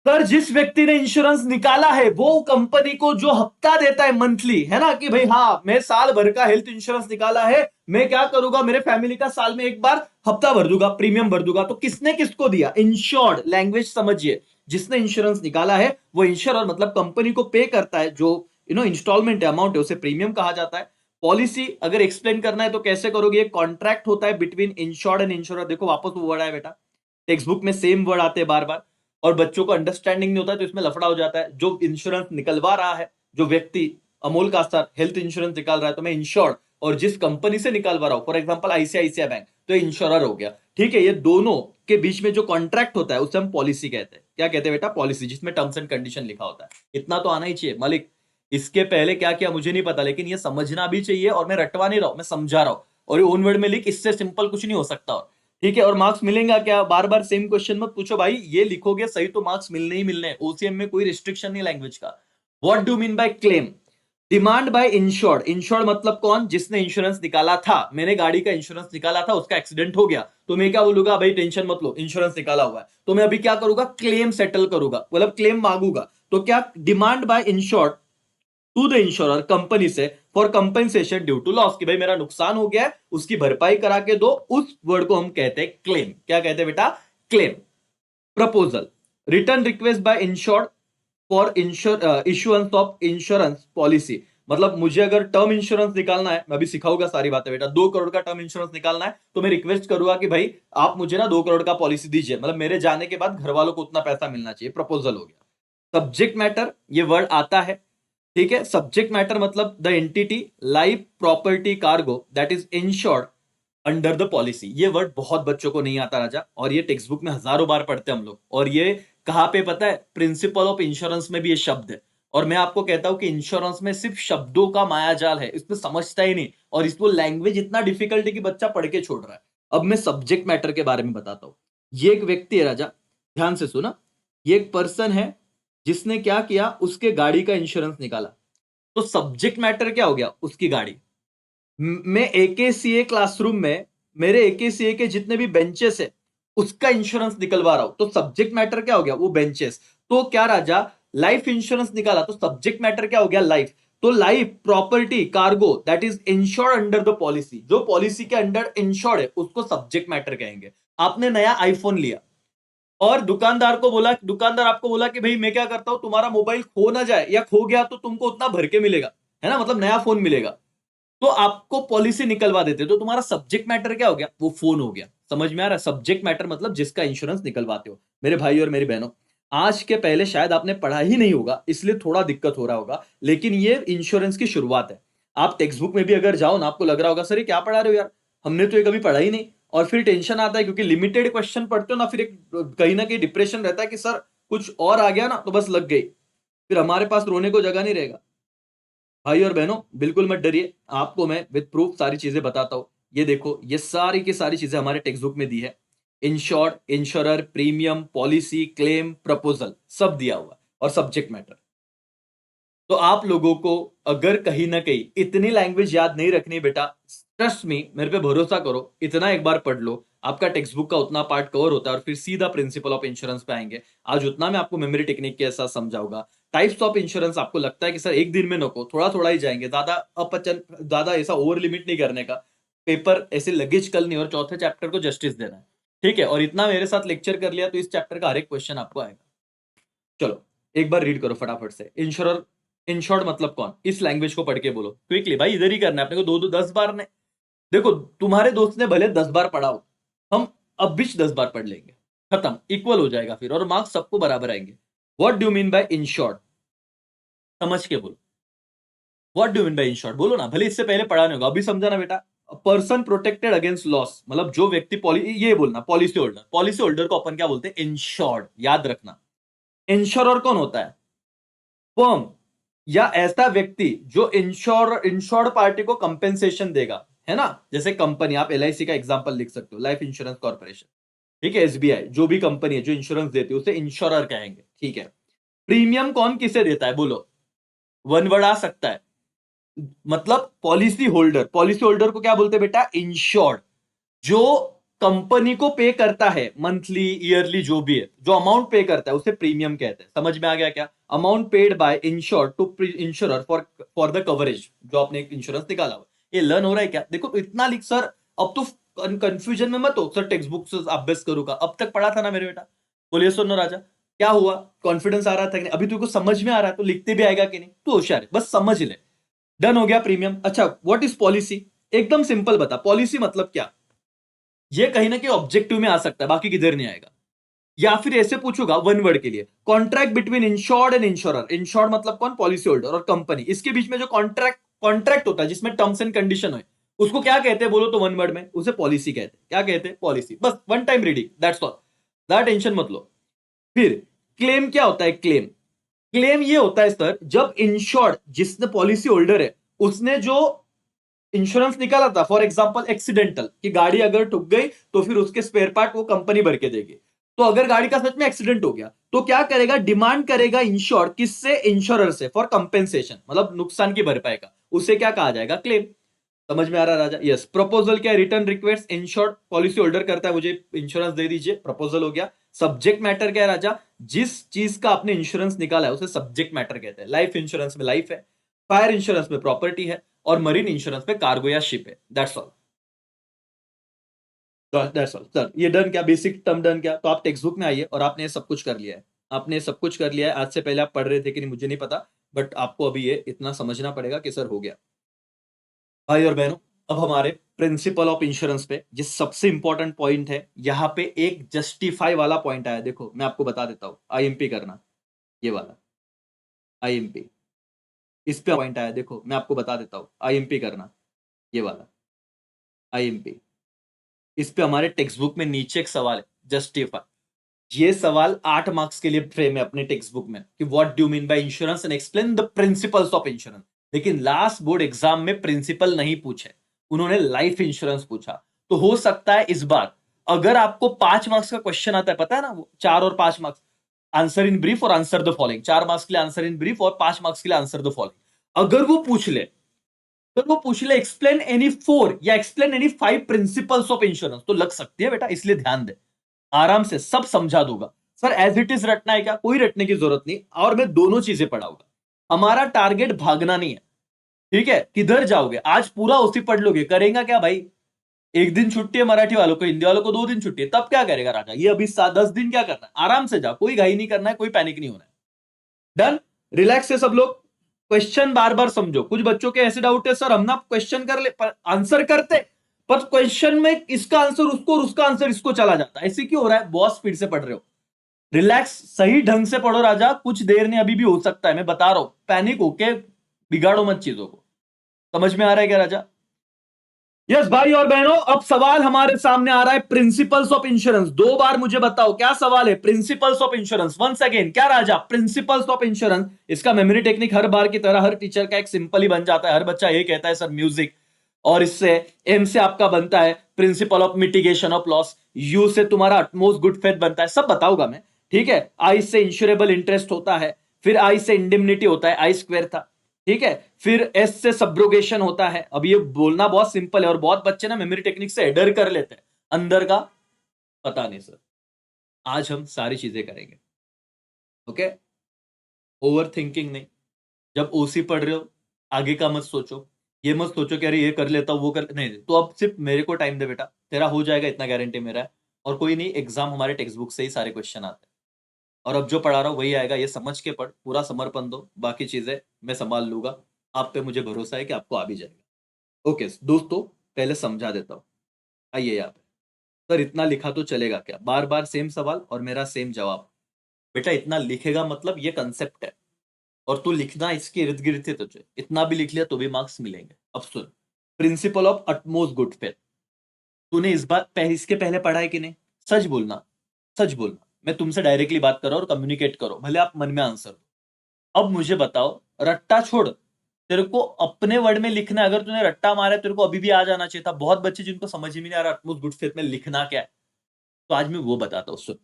सर जिस व्यक्ति ने इंश्योरेंस निकाला है वो कंपनी को जो हफ्ता देता है मंथली, है ना, कि भाई हाँ मैं साल भर का हेल्थ इंश्योरेंस निकाला है, मैं क्या करूंगा, मेरे फैमिली का साल में एक बार हफ्ता भर दूंगा, प्रीमियम भर दूंगा। तो किसने किसको दिया? इंश्योर्ड। लैंग्वेज समझिए, जिसने इंश्योरेंस निकाला है वो इंश्योरर, मतलब कंपनी को पे करता है, जो इंस्टॉलमेंट अमाउंट है उसे प्रीमियम कहा जाता है। पॉलिसी अगर एक्सप्लेन करना है तो कैसे करोगे? कॉन्ट्रैक्ट होता है बिटवीन इंश्योर्ड एंड इंश्योरर। देखो वापस वो वर्ड आया बेटा, टेक्स्ट बुक में सेम वर्ड आते हैं बार बार, और बच्चों को अंडरस्टैंडिंग नहीं होता है तो इसमें लफड़ा हो जाता है। जो इंश्योरेंस निकलवा रहा है, जो व्यक्ति अमोल का सर हेल्थ इंश्योरेंस निकाल रहा है, तो मैं इंश्योर्ड, और जिस कंपनी से निकालवा रहा हूं, फॉर एग्जांपल आईसीआईसीआई बैंक, तो इंश्योरर हो गया। ठीक है, ये दोनों के बीच में जो कॉन्ट्रैक्ट होता है उसे हम पॉलिसी कहते हैं। क्या कहते हैं बेटा? पॉलिसी, जिसमें टर्म्स एंड कंडीशन लिखा होता है। इतना तो आना ही चाहिए मालिक। इसके पहले क्या किया मुझे नहीं पता, लेकिन ये समझना भी चाहिए, और मैं रटवा नहीं रहा हूं, मैं समझा रहा हूं, और ये ओन वर्ड में लिख, इससे सिंपल कुछ नहीं हो सकता। और ठीक है, और मार्क्स मिलेगा क्या? बार बार सेम क्वेश्चन मत पूछो भाई, ये लिखोगे सही तो मार्क्स मिलने ही मिलने। ओसीएम में कोई रिस्ट्रिक्शन नहीं लैंग्वेज का। What do mean by claim? Demand by insured. Insured मतलब कौन? जिसने इंश्योरेंस निकाला था। मैंने गाड़ी का इंश्योरेंस निकाला था, उसका एक्सीडेंट हो गया, तो मैं क्या बोलूंगा? भाई टेंशन मत लो, इंश्योरेंस निकाला हुआ है। तो मैं अभी क्या करूंगा? क्लेम सेटल करूंगा, मतलब क्लेम मांगूंगा। तो क्या? Demand by insured to the insurer, company से, for compensation due to loss, कि भाई मेरा नुकसान हो गया है, उसकी भरपाई करा के दो। उस वर्ड को हम कहते हैं क्लेम। क्या कहते हैं बेटा? Claim. Proposal, return request bye insured for issuance of insurance policy. मतलब मुझे अगर टर्म इंश्योरेंस निकालना है, मैं अभी सिखाऊंगा सारी बातें बेटा, 2 करोड़ का टर्म इंश्योरेंस निकालना है, तो मैं रिक्वेस्ट करूंगा कि भाई आप मुझे ना 2 करोड़ का पॉलिसी दीजिए, मतलब मेरे जाने के बाद घर वालों को उतना पैसा मिलना चाहिए। प्रपोजल हो गया। सब्जेक्ट मैटर, ये वर्ड आता है, ठीक है। सब्जेक्ट मैटर मतलब the entity, life, property, cargo that is insured under the policy. ये वर्ड बहुत बच्चों को नहीं आता राजा, और ये टेक्स्ट बुक में हजारों बार पढ़ते हैं हम लोग। और ये कहां पे पता है? प्रिंसिपल ऑफ इंश्योरेंस में भी ये शब्द है। और मैं आपको कहता हूं कि इंश्योरेंस में सिर्फ शब्दों का मायाजाल है, इसमें समझता ही नहीं, और इसको लैंग्वेज इतना डिफिकल्ट है कि बच्चा पढ़ के छोड़ रहा है। अब मैं सब्जेक्ट मैटर के बारे में बताता हूं। ये एक व्यक्ति है राजा, ध्यान से सुना। ये एक पर्सन है जिसने क्या किया, उसके गाड़ी का इंश्योरेंस निकाला। तो सब्जेक्ट मैटर क्या हो गया? उसकी गाड़ी। मैं एकेसीए क्लासरूम में मेरे एकेसीए के जितने भी बेंचेस है उसका इंश्योरेंस निकलवा रहा हूं, तो सब्जेक्ट मैटर क्या हो गया? वो बेंचेस। तो क्या राजा, लाइफ इंश्योरेंस निकाला, तो सब्जेक्ट मैटर क्या हो गया? लाइफ। तो life, property, cargo that is insured under the policy, जो पॉलिसी के अंडर इंश्योर्ड है उसको सब्जेक्ट मैटर कहेंगे। आपने नया आईफोन लिया और दुकानदार को बोला, दुकानदार आपको बोला कि भाई मैं क्या करता हूं, तुम्हारा मोबाइल खो ना जाए, या खो गया तो तुमको उतना भर के मिलेगा, है ना, मतलब नया फोन मिलेगा। तो आपको पॉलिसी निकलवा देते, तो तुम्हारा सब्जेक्ट मैटर क्या हो गया? वो फोन हो गया। समझ में आ रहा है? सब्जेक्ट मैटर मतलब जिसका इंश्योरेंस निकलवाते हो। मेरे भाई और मेरी बहनों, आज के पहले शायद आपने पढ़ा ही नहीं होगा, इसलिए थोड़ा दिक्कत हो रहा होगा, लेकिन ये इंश्योरेंस की शुरुआत है। आप टेक्स्ट बुक में भी अगर जाओ ना, आपको लग रहा होगा सर ये क्या पढ़ा रहे हो यार, हमने तो ये कभी पढ़ा ही नहीं। और फिर टेंशन आता है, क्योंकि लिमिटेड क्वेश्चन पढ़ते हो ना, फिर एक कहीं ना कहीं डिप्रेशन रहता है कि सर कुछ और आ गया ना तो बस लग गई, फिर हमारे पास रोने को जगह नहीं रहेगा। भाई और बहनों बिल्कुल मत डरिए, आपको मैं विद प्रूफ सारी चीजें बताता हूं। ये देखो, ये सारी की सारी चीजें हमारे टेक्स्ट बुक में दी है। Insured, insurer, premium, policy, claim, proposal, सब दिया हुआ है, और सब्जेक्ट मैटर। तो आप लोगों को अगर कहीं ना कहीं इतनी लैंग्वेज याद नहीं रखनी बेटा, ट्रस्ट मी, मेरे पे भरोसा करो, इतना एक बार पढ़ लो, आपका टेक्स्ट बुक का उतना पार्ट कवर होता है और फिर सीधा प्रिंसिपल ऑफ इंश्योरेंस पे आएंगे। आज उतना मैं आपको मेमोरी टेक्निक के साथ समझाऊंगा। टाइप्स ऑफ इंश्योरेंस आपको लगता है कि सर एक दिन में नको, थोड़ा थोड़ा ही जाएंगे, ज्यादा ऐसा ओवर लिमिट नहीं करने का, पेपर ऐसे लगेज कल नहीं, और चौथे चैप्टर को जस्टिस देना है, ठीक है। और इतना मेरे साथ लेक्चर कर लिया तो इस चैप्टर का हर एक क्वेश्चन आपको आएगा। चलो एक बार रीड करो फटाफट से। इंश्योरर, इंश्योर्ड मतलब कौन, इस लैंग्वेज को पढ़ के बोलो क्विकली भाई, इधर ही करना है अपने को, दो दो 10 बार ने। देखो तुम्हारे दोस्त ने भले 10 बार पढ़ा हो, हम अब भी 10 बार पढ़ लेंगे, खत्म, इक्वल हो जाएगा फिर, और मार्क्स सबको बराबर आएंगे। What do mean by insured, समझ के बोलो। What do mean by insured बोलो ना, भले इससे पहले पढ़ा नहीं होगा, अभी समझा ना बेटा। पर्सन प्रोटेक्टेड अगेंस्ट लॉस, मतलब जो व्यक्ति ये बोलना पॉलिसी होल्डर, पॉलिसी होल्डर को अपन क्या बोलते हैं, इंश्योर्ड, याद रखना। इंश्योरर कौन होता है, फर्म या ऐसा व्यक्ति जो इंश्योर्ड पार्टी को कंपेंसेशन देगा, है ना। जैसे कंपनी, आप एलआईसी का एग्जांपल लिख सकते हो, लाइफ इंश्योरेंस कॉर्पोरेशन, ठीक है, एसबीआई, जो भी कंपनी है जो इंश्योरेंस देती है उसे इंश्योरर कहेंगे, ठीक है। प्रीमियम कौन किसे देता है बोलो, वन वर्ड आ सकता है, मतलब पॉलिसी होल्डर। पॉलिसी होल्डर को क्या बोलते हैं बेटा, इंश्योर्ड। जो कंपनी को पे करता है मंथली ईयरली जो भी है, जो अमाउंट पे करता है उसे प्रीमियम कहते हैं। समझ में आ गया क्या, amount paid by insured to insurer for the coverage, जो आपने इंश्योरेंस निकाला हुआ। ये लर्न हो रहा है क्या, देखो तो इतना लिख सर, अब तो कंफ्यूजन में मत हो सर, टेक्स्ट बुक से अभ्यास करूंगा, अब तक पढ़ा था ना मेरे बेटा। बोलिए सुनो राजा, क्या हुआ, कॉन्फिडेंस आ रहा था कि नहीं, अभी तुमको समझ में आ रहा है तो लिखते भी आएगा कि नहीं, तू होशियार है, बस समझ ले। डन हो गया प्रीमियम। अच्छा व्हाट इज पॉलिसी, एकदम सिंपल बता, पॉलिसी मतलब क्या। ये कहीं ना कहीं ऑब्जेक्टिव में आ सकता है, बाकी किधर नहीं आएगा। या फिर ऐसे पूछूंगा वन वर्ड के लिए, contract between insured and insurer. Insured मतलब कौन, पॉलिसी होल्डर और कंपनी, इसके बीच में जो कॉन्ट्रैक्ट कॉन्ट्रैक्ट होता है जिसमें टर्म्स एंड कंडीशन हो, उसको क्या कहते हैं बोलो तो वन वर्ड में उसे पॉलिसी कहते हैं। क्या कहते हैं, पॉलिसी, बस one time reading, that's all, that tension मत लो। फिर क्लेम क्या होता है, क्लेम, क्लेम ये होता है सर जब इंश्योर्ड, जिसने पॉलिसी होल्डर है, उसने जो इंश्योरेंस निकाला था, फॉर एग्जांपल एक्सीडेंटल, कि गाड़ी अगर ठुक गई तो फिर उसके स्पेयर पार्ट वो कंपनी भर के देगी। तो अगर गाड़ी का सच में एक्सीडेंट हो गया तो क्या करेगा, डिमांड करेगा इंश्योर, किससे, इंश्योरर से, फॉर कंपेंसेशन, मतलब नुकसान की भरपाई का, उसे क्या कहा जाएगा, क्लेम। समझ में आ रहा राजा, यस। प्रपोजल क्या, return request, insured policy holder करता है, मुझे इंश्योरेंस दे दीजिए, प्रपोजल हो गया। सब्जेक्ट मैटर क्या है राजा, जिस चीज का आपने इंश्योरेंस निकाला है उसे सब्जेक्ट मैटर कहते हैं। लाइफ इंश्योरेंस में लाइफ है, फायर इंश्योरेंस में प्रॉपर्टी है, और मरीन इंश्योरेंस पे कार्गो या शिप है। That's all, that's all sir. ये डन क्या, बेसिक टर्म डन क्या, तो आप टेक्स्ट बुक में आइए और आपने सब कुछ कर लिया है, आपने सब कुछ कर लिया है। आज से पहले आप पढ़ रहे थे कि नहीं मुझे नहीं पता, बट आपको अभी ये इतना समझना पड़ेगा कि सर हो गया। भाई और बहनों, अब हमारे प्रिंसिपल ऑफ इंश्योरेंस पे जिस सबसे इंपॉर्टेंट पॉइंट है, यहां पे एक जस्टिफाई वाला पॉइंट आया, देखो मैं आपको बता देता हूं, आईएमपी करना, ये वाला आईएमपी, इस पे पॉइंट आया, देखो मैं आपको बता देता हूं, आईएमपी करना, ये वाला आईएमपी। इस पे हमारे टेक्स्ट बुक में नीचे एक सवाल है, जस्टिफाई। ये सवाल 8 मार्क्स के लिए फ्रेम है अपने टेक्स्ट बुक में, कि what do mean by insurance and explain the principles of insurance. लेकिन लास्ट बोर्ड एग्जाम में प्रिंसिपल नहीं पूछे, उन्होंने लाइफ इंश्योरेंस पूछा। तो हो सकता है इस बार अगर आपको 5 मार्क्स का क्वेश्चन आता है, पता है ना, वो 4 और 5 मार्क्स, आंसर इन ब्रीफ और आंसर द फॉलोइंग, 4 मार्क्स के लिए आंसर इन ब्रीफ और 5 मार्क्स के लिए आंसर द फॉलोइंग, अगर वो पूछ ले, तो वो पूछ ले एक्सप्लेन एनी 4 या explain any 5 principles of insurance, तो लग सकती है बेटा, इसलिए ध्यान दे, आराम से सब समझा दूंगा। सर एज इट इज रटना है क्या, कोई रटने की जरूरत नहीं, और मैं दोनों चीजें पढ़ाऊंगा। हमारा टारगेट भागना नहीं है, ठीक है, किधर जाओगे, आज पूरा उसी पढ़ लोगे, करेगा क्या भाई, एक दिन छुट्टी है मराठी वालों को, हिंदी वालों को 2 दिन छुट्टी है, तब क्या करेगा राजा, ये अभी 10 दिन क्या करना है, आराम से जा, कोई घाई नहीं करना है, कोई पैनिक नहीं होना है। डन, रिलैक्स है सब लोग। क्वेश्चन बार बार समझो, कुछ बच्चों के ऐसे डाउट है, सर हम ना क्वेश्चन कर ले पर आंसर करते, पर क्वेश्चन में इसका आंसर उसको और उसका आंसर इसको चला जाता है, ऐसे क्यों हो रहा है, बहुत स्पीड से पढ़ रहे हो। रिलैक्स, सही ढंग से पढ़ो राजा, कुछ देर ने अभी भी हो सकता है, मैं बता रहा हूं, पैनिक होके बिगाड़ो मत चीजों को। समझ में आ रहा है क्या राजा, यस भाई और बहनों। अब सवाल हमारे सामने आ रहा है, प्रिंसिपल्स ऑफ इंश्योरेंस, 2 बार मुझे बताओ क्या सवाल है, principles of insurance, once again क्या राजा, प्रिंसिपल्स ऑफ इंश्योरेंस। इसका मेमोरी टेक्निक हर बार की तरह हर टीचर का एक सिंपल ही बन जाता है, हर बच्चा ये कहता है सर म्यूजिक, और इससे एम से आपका बनता है principle of mitigation of loss, you से तुम्हारा अटमोस्ट गुड फेथ बनता है, सब बताऊंगा मैं, ठीक है। आई से इंश्योरेबल इंटरेस्ट होता है, फिर आई से इंडेमनिटी होता है, आई स्क्वायर था, ठीक है। फिर एस से सब्रोगेशन होता है। अब ये बोलना बहुत सिंपल है और बहुत बच्चे ना मेमोरी टेक्निक से एडर कर लेते हैं, अंदर का पता नहीं सर। आज हम सारी चीजें करेंगे, ओके। ओवर थिंकिंग नहीं। जब ओसी पढ़ रहे हो आगे का मत सोचो, ये मत सोचो कि अरे ये कर लेता हूं वो कर नहीं, तो अब सिर्फ मेरे को टाइम दे बेटा, तेरा हो जाएगा इतना गारंटी मेरा है। और कोई नहीं, एग्जाम हमारे टेक्स्ट बुक से ही सारे क्वेश्चन आते हैं और अब जो पढ़ा रहा हूं वही आएगा, ये समझ के पढ़, पूरा समर्पण दो, बाकी चीजें मैं संभाल लूंगा। आप पे मुझे भरोसा है कि आपको आ भी जाएगा। ओके दोस्तों, पहले समझा देता हूं। आइए यहाँ पे, सर इतना लिखा तो चलेगा क्या? बार बार सेम सवाल और मेरा सेम जवाब। बेटा इतना लिखेगा मतलब ये कंसेप्ट है और तू लिखना इसके इर्द गिर्द थे, तुझे इतना भी लिख लिया तो भी मार्क्स मिलेंगे। अब सुन, principle of utmost good faith, तूने इस बार इसके पहले पढ़ा है कि नहीं? सच बोलना, सच बोलना। मैं तुमसे डायरेक्टली बात कर रहा हूं और कम्युनिकेट करो, भले आप मन में आंसर दो। अब मुझे बताओ, रट्टा छोड़, तेरे को अपने वर्ड में लिखना है। अगर तूने रट्टा मारा है तेरे को अभी भी आ जाना चाहिए था। बहुत बच्चे जिनको समझ ही नहीं आ रहा अटमोस्ट गुड फेथ में लिखना क्या है, तो आज मैं वो बताता हूं। सुन,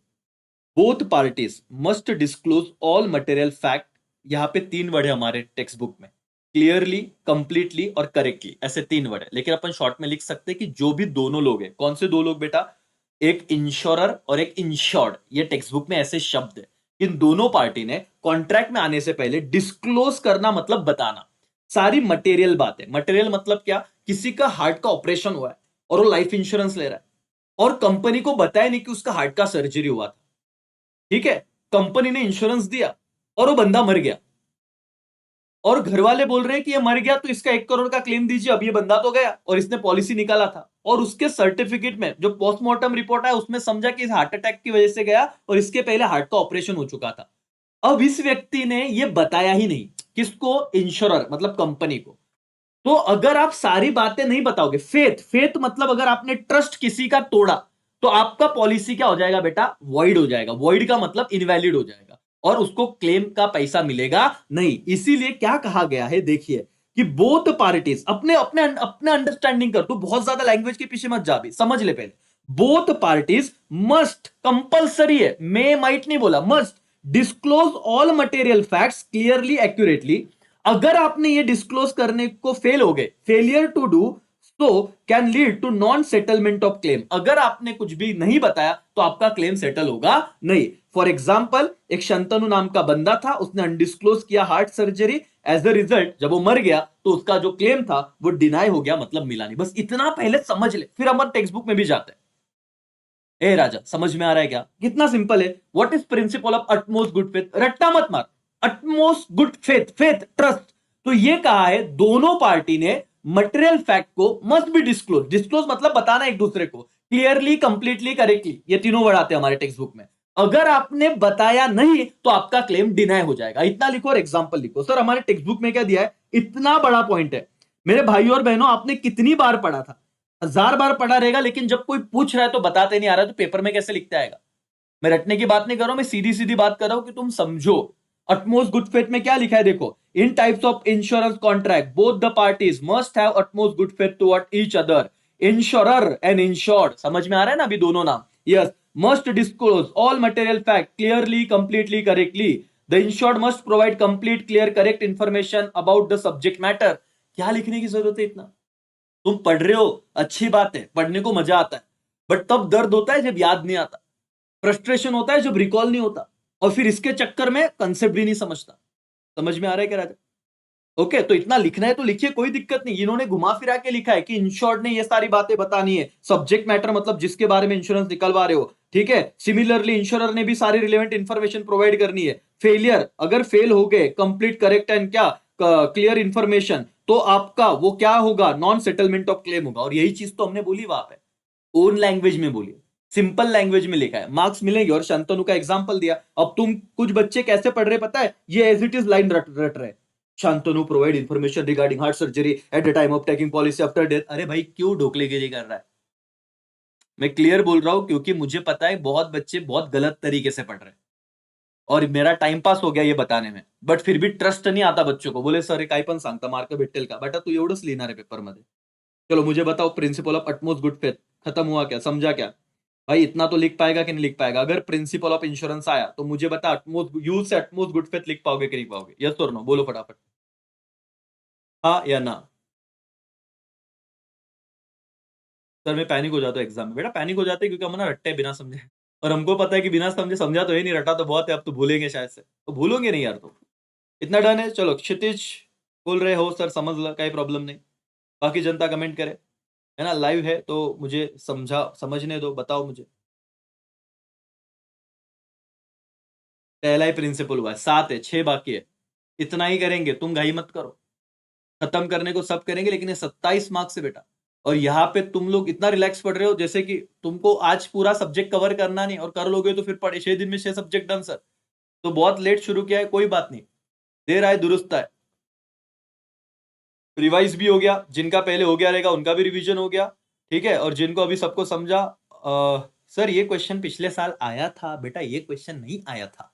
both parties must disclose all material fact. यहां पे 3 वर्ड है हमारे टेक्स्ट बुक में, क्लियरली, कंप्लीटली और करेक्टली, ऐसे 3 वर्ड है। लेकिन अपन शॉर्ट में लिख सकते हैं कि जो भी दोनों लोग हैं। कौन से दो लोग बेटा? एक इंश्योरर और एक इंश्योर्ड। ये टेक्स्ट बुक में ऐसे शब्द है। इन दोनों पार्टी ने कॉन्ट्रैक्ट में आने से पहले डिस्क्लोज करना मतलब बताना सारी मटेरियल बातें। मटेरियल मतलब क्या? किसी का हार्ट का ऑपरेशन हुआ है और वो लाइफ इंश्योरेंस ले रहा है और कंपनी को बताया नहीं कि उसका हार्ट का सर्जरी हुआ था, ठीक है। कंपनी ने इंश्योरेंस दिया और वो बंदा मर गया और घर वाले बोल रहे हैं कि ये मर गया तो इसका 1 करोड़ का क्लेम दीजिए। अब ये बंदा तो गया और इसने पॉलिसी निकाला था और उसके सर्टिफिकेट में जो पोस्टमार्टम रिपोर्ट है उसमें समझा कि इस हार्ट अटैक की वजह से गया और इसके पहले हार्ट का ऑपरेशन हो चुका था। अब इस व्यक्ति ने ये बताया ही नहीं, किसको? इंश्योरर मतलब कंपनी को। तो अगर आप सारी बातें नहीं बताओगे, फेथ, फेथ मतलब अगर आपने ट्रस्ट किसी का तोड़ा तो आपका पॉलिसी क्या हो जाएगा बेटा? वॉइड हो जाएगा। वॉइड का मतलब इनवैलिड हो जाएगा और उसको क्लेम का पैसा मिलेगा नहीं। इसीलिए क्या कहा गया है देखिए कि बोथ पार्टीज, अपने अपने अपने अंडरस्टैंडिंग कर, तू बहुत ज्यादा लैंग्वेज के पीछे मत जा भी, समझ ले पहले। बोथ पार्टीज मस्ट, कंपल्सरी है, मे माइट नहीं बोला, must disclose all material facts clearly accurately. अगर आपने ये डिस्क्लोज करने को फेल हो गए, failure to do so can lead to non settlement of claim. अगर आपने कुछ भी नहीं बताया तो आपका क्लेम सेटल होगा नहीं। फॉर एग्जाम्पल, एक शंतनु नाम का बंदा था, उसने अनडिस्क्लोज किया heart surgery. As a result जब वो मर गया तो उसका जो क्लेम था वो डिनाई हो गया, मतलब मिला नहीं। बस इतना पहले समझ ले, फिर हमारे टेक्स्ट बुक में भी जाते हैं। ए राजा, समझ में आ रहा है क्या? कितना सिंपल है। What is principal of utmost good faith? रट्टा मत मार, utmost good faith, faith trust. तो ये कहा है दोनों पार्टी ने मटेरियल फैक्ट को मस्ट बी डिस्क्लोज। डिस्क्लोज मतलब बताना एक दूसरे को, क्लियरली, कंप्लीटली, करेक्टली, ये तीनों वर्ड आते हैं हमारे टेक्स्ट बुक में। अगर आपने बताया नहीं तो आपका क्लेम डिनाई हो जाएगा। इतना लिखो और एग्जाम्पल लिखो। सर हमारे टेक्स्ट बुक में क्या दिया है? इतना बड़ा पॉइंट है। मेरे भाई और बहनों, आपने कितनी बार पढ़ा था? 1000 बार पढ़ा रहेगा, लेकिन जब कोई पूछ रहा है तो बताते नहीं आ रहा तो पेपर में कैसे लिखते आएगा? मैं रटने की बात नहीं कर रहा हूं, मैं सीधी सीधी बात कर रहा हूं कि तुम समझो। अटमोस्ट गुड फेथ में क्या लिखा है देखो, in types of insurance contract both the parties must have utmost good faith toward each other. Insurer and insured, समझ में आ रहा है ना अभी दोनों नाम? Yes, must disclose all material fact clearly, completely, correctly. The insured must provide complete, clear, correct information about the subject matter. क्या लिखने की जरूरत है इतना? तुम पढ़ रहे हो, अच्छी बात है, पढ़ने को मजा आता है, बट तब दर्द होता है जब याद नहीं आता, फ्रस्ट्रेशन होता है जब रिकॉल नहीं होता, और फिर इसके चक्कर में कंसेप्ट भी नहीं समझता। समझ में आ रहा है क्या राजा? ओके, तो इतना लिखना है तो लिखिए, कोई दिक्कत नहीं। इन्होंने घुमा फिरा के लिखा है कि इंश्योर्ड ने ये सारी बातें बतानी है। सब्जेक्ट मैटर मतलब जिसके बारे में इंश्योरेंस निकलवा रहे हो, ठीक है। सिमिलरली इंश्योरर ने भी सारी रिलेवेंट इंफॉर्मेशन प्रोवाइड करनी है। फेलियर, अगर फेल हो गए, कंप्लीट, करेक्ट एंड क्या, क्लियर इंफॉर्मेशन, तो आपका वो क्या होगा? नॉन सेटलमेंट ऑफ क्लेम होगा। और यही चीज तो हमने बोली वहां पे, ओन लैंग्वेज में बोली, सिंपल लैंग्वेज में लिखा है, मार्क्स मिलेंगे। और शांतनु का एग्जांपल दिया। अब तुम कुछ बच्चे कैसे पढ़ रहे पता है? ये एज इट इज लाइन रट रहे। Shantanu provide information regarding heart surgery at the time of taking policy after death. अरे भाई क्यों ढोकलेगिरी कर रहा है? मैं क्लियर बोल रहा हूं क्योंकि मुझे पता है बहुत बच्चे बहुत गलत तरीके से पढ़ रहे हैं और मेरा टाइम पास हो गया ये बताने में, बट फिर भी ट्रस्ट नहीं आता बच्चों को। बोले सर काय पण सांगता मार्क भेटेल का? बेटा तू एवढंच लिहिणार आहे पेपर मध्ये। चलो मुझे बताओ, principal of utmost good faith खत्म हुआ क्या? समझा क्या? भाई इतना तो लिख पाएगा कि नहीं लिख पाएगा? अगर प्रिंसिपल ऑफ इंश्योरेंस आया तो मुझे बता, यूज से अटमोस्ट गुड फेथ लिख पाओगे कि नहीं पाओगे? यस और नो बोलो फटाफट, हाँ या ना? सर मैं पैनिक हो जाता हूँ एग्जाम में। बेटा पैनिक हो जाते हैं क्योंकि हम ना रट्टे बिना समझे, और हमको पता है कि बिना समझे समझा तो है नहीं, रटा तो बहुत है, अब तो भूलेंगे शायद से, तो भूलोगे नहीं यार। तो इतना डन है। चलो क्षितिज बोल रहे हो सर समझ लो, कोई प्रॉब्लम नहीं। बाकी जनता कमेंट करे, है ना, लाइव है तो मुझे समझने दो, बताओ मुझे। पहला ही प्रिंसिपल हुआ है, 7 है, 6 बाकी है। इतना ही करेंगे, तुम घाई मत करो, खत्म करने को सब करेंगे, लेकिन ये 27 मार्क्स से बेटा। और यहाँ पे तुम लोग इतना रिलैक्स पढ़ रहे हो जैसे कि तुमको आज पूरा सब्जेक्ट कवर करना नहीं, और कर लोगे तो फिर पढ़े 6 दिन में 6 सब्जेक्ट डन सर। तो बहुत लेट शुरू किया है, कोई बात नहीं, देर आए दुरुस्त आए। रिवाइज भी हो गया, जिनका पहले हो गया रहेगा उनका भी रिवीजन हो गया, ठीक है। और जिनको अभी सबको समझा, सर ये क्वेश्चन पिछले साल आया था बेटा, ये क्वेश्चन नहीं आया था,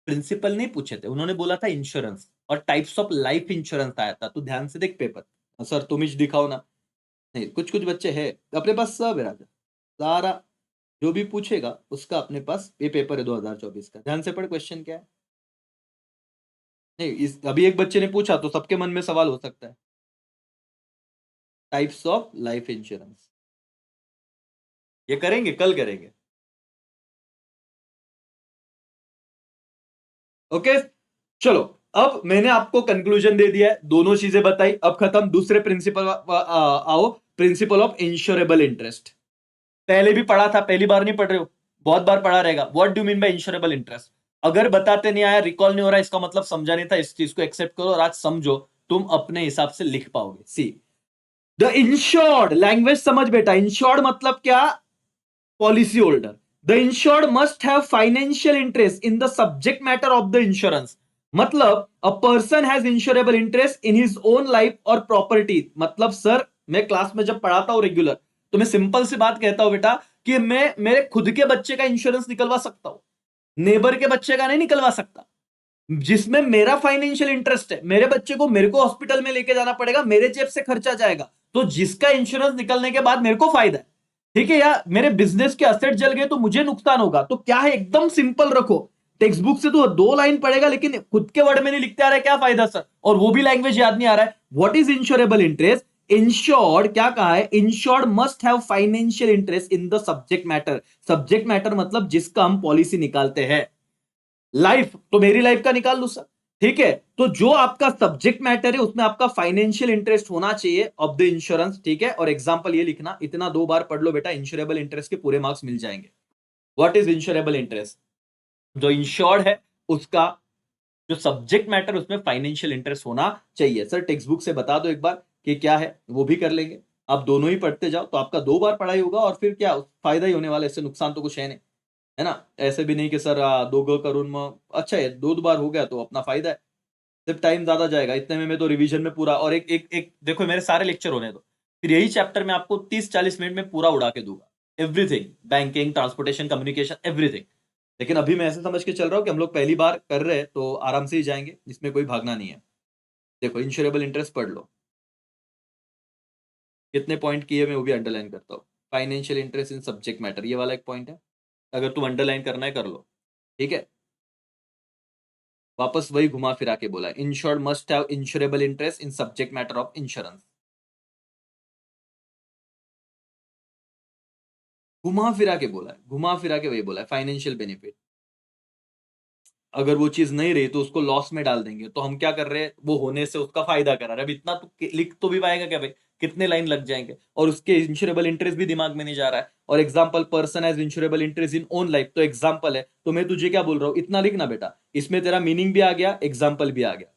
प्रिंसिपल नहीं पूछे थे, उन्होंने बोला था इंश्योरेंस और टाइप्स ऑफ लाइफ इंश्योरेंस आया था, तो ध्यान से देख पेपर। सर तुम ही दिखाओ ना। नहीं, कुछ कुछ बच्चे हैं अपने पास, सब है राजा, सारा जो भी पूछेगा उसका अपने पास ये पेपर है 2024 का, ध्यान से पढ़ क्वेश्चन क्या है। नहीं अभी एक बच्चे ने पूछा तो सबके मन में सवाल हो सकता है, टाइप्स ऑफ लाइफ इंश्योरेंस। ये करेंगे, कल करेंगे, ओके। चलो, अब मैंने आपको कंक्लूजन दे दिया है, दोनों चीजें बताई, अब खत्म। दूसरे प्रिंसिपल आओ, प्रिंसिपल ऑफ इंश्योरेबल इंटरेस्ट। पहले भी पढ़ा था, पहली बार नहीं पढ़ रहे हो, बहुत बार पढ़ा रहेगा। What do mean by insurable interest? अगर बताते नहीं आया, रिकॉल नहीं हो रहा, इसका मतलब समझा नहीं था, इस चीज को एक्सेप्ट करो और आज समझो, तुम अपने हिसाब से लिख पाओगे। सी द इंश्योर्ड, लैंग्वेज समझ बेटा, इंश्योर्ड मतलब क्या? Policy holder. The insured must have financial interest in the subject matter of the insurance. मतलब a person has insurable interest in his own life और प्रॉपर्टी। मतलब सर मैं class में जब पढ़ाता हूं रेगुलर, तो मैं सिंपल सी बात कहता हूं बेटा, कि मैं मेरे खुद के बच्चे का इंश्योरेंस निकलवा सकता हूं, नेबर के बच्चे का नहीं निकलवा सकता। जिसमें मेरा फाइनेंशियल इंटरेस्ट है, मेरे बच्चे को मेरे को हॉस्पिटल में लेके जाना पड़ेगा, मेरे जेब से खर्चा जाएगा, तो जिसका इंश्योरेंस निकलने के बाद मेरे को फायदा है, ठीक है। या मेरे बिजनेस के असेट जल गए तो मुझे नुकसान होगा, तो क्या है, एकदम सिंपल रखो। टेक्स्ट बुक से तो 2 लाइन पढ़ेगा, लेकिन खुद के वर्ड में नहीं लिखते आ रहा है, क्या फायदा सर? और वो भी लैंग्वेज याद नहीं आ रहा है। What is insurable interest? Insured क्या कहा है? Insured must have financial interest in the subject matter. Subject matter मतलब जिसका हम पॉलिसी निकालते हैं। लाइफ तो मेरी लाइफ का निकाल लो सर, ठीक है। तो जो आपका सब्जेक्ट मैटर है उसमें आपका फाइनेंशियल इंटरेस्ट होना चाहिए ऑफ द इंश्योरेंस, ठीक है। और एग्जांपल ये लिखना, इतना 2 बार पढ़ लो बेटा, इंश्योरेबल इंटरेस्ट के पूरे मार्क्स मिल जाएंगे। What is insurable interest? जो इंश्योर्ड है उसका जो सब्जेक्ट मैटर उसमें फाइनेंशियल इंटरेस्ट होना चाहिए। सर टेक्स्ट बुक से बता दो एक बार कि क्या है, वो भी कर लेंगे। आप दोनों ही पढ़ते जाओ तो आपका 2 बार पढ़ाई होगा, और फिर क्या फायदा ही होने वाला है, इससे नुकसान तो कुछ है नहीं, है ना। ऐसे भी नहीं कि सर दो गो करूं मैं, अच्छा है 2 बार हो गया तो अपना फायदा है। सिर्फ टाइम ज्यादा जाएगा, इतने में मैं तो रिवीजन में पूरा, और एक एक एक देखो मेरे सारे लेक्चर होने दो, फिर यही चैप्टर में आपको 30-40 मिनट में पूरा उड़ा के दूंगा, everything, banking, transportation, communication, everything. लेकिन अभी मैं ऐसे समझ के चल रहा हूँ कि हम लोग पहली बार कर रहे हैं तो आराम से ही जाएंगे, इसमें कोई भागना नहीं है। देखो इंश्योरेबल इंटरेस्ट पढ़ लो, कितने पॉइंट किए मैं वो भी अंडरलाइन करता हूँ। फाइनेंशियल इंटरेस्ट इन सब्जेक्ट मैटर, ये वाला एक पॉइंट है, अगर तुम अंडरलाइन करना है कर लो, ठीक है। वापस वही घुमा फिरा के बोला, insured must have insurable interest in subject matter of insurance. घुमा फिरा के बोला है, घुमा फिरा के वही बोला है, फाइनेंशियल बेनिफिट। अगर वो चीज नहीं रही तो उसको लॉस में डाल देंगे, तो हम क्या कर रहे हैं, वो होने से उसका फायदा करा रहे हैं। अब इतना तो लिख तो भी पाएगा क्या भाई, कितने लाइन लग जाएंगे, और उसके इंश्योरेबल इंटरेस्ट भी दिमाग में नहीं जा रहा है। और example, person has insurable interest in own life, तो एग्जाम्पल है, तो मैं तुझे क्या बोल रहा हूँ, इतना लिखना बेटा, इसमें तेरा मीनिंग भी आ गया, एग्जाम्पल भी आ गया।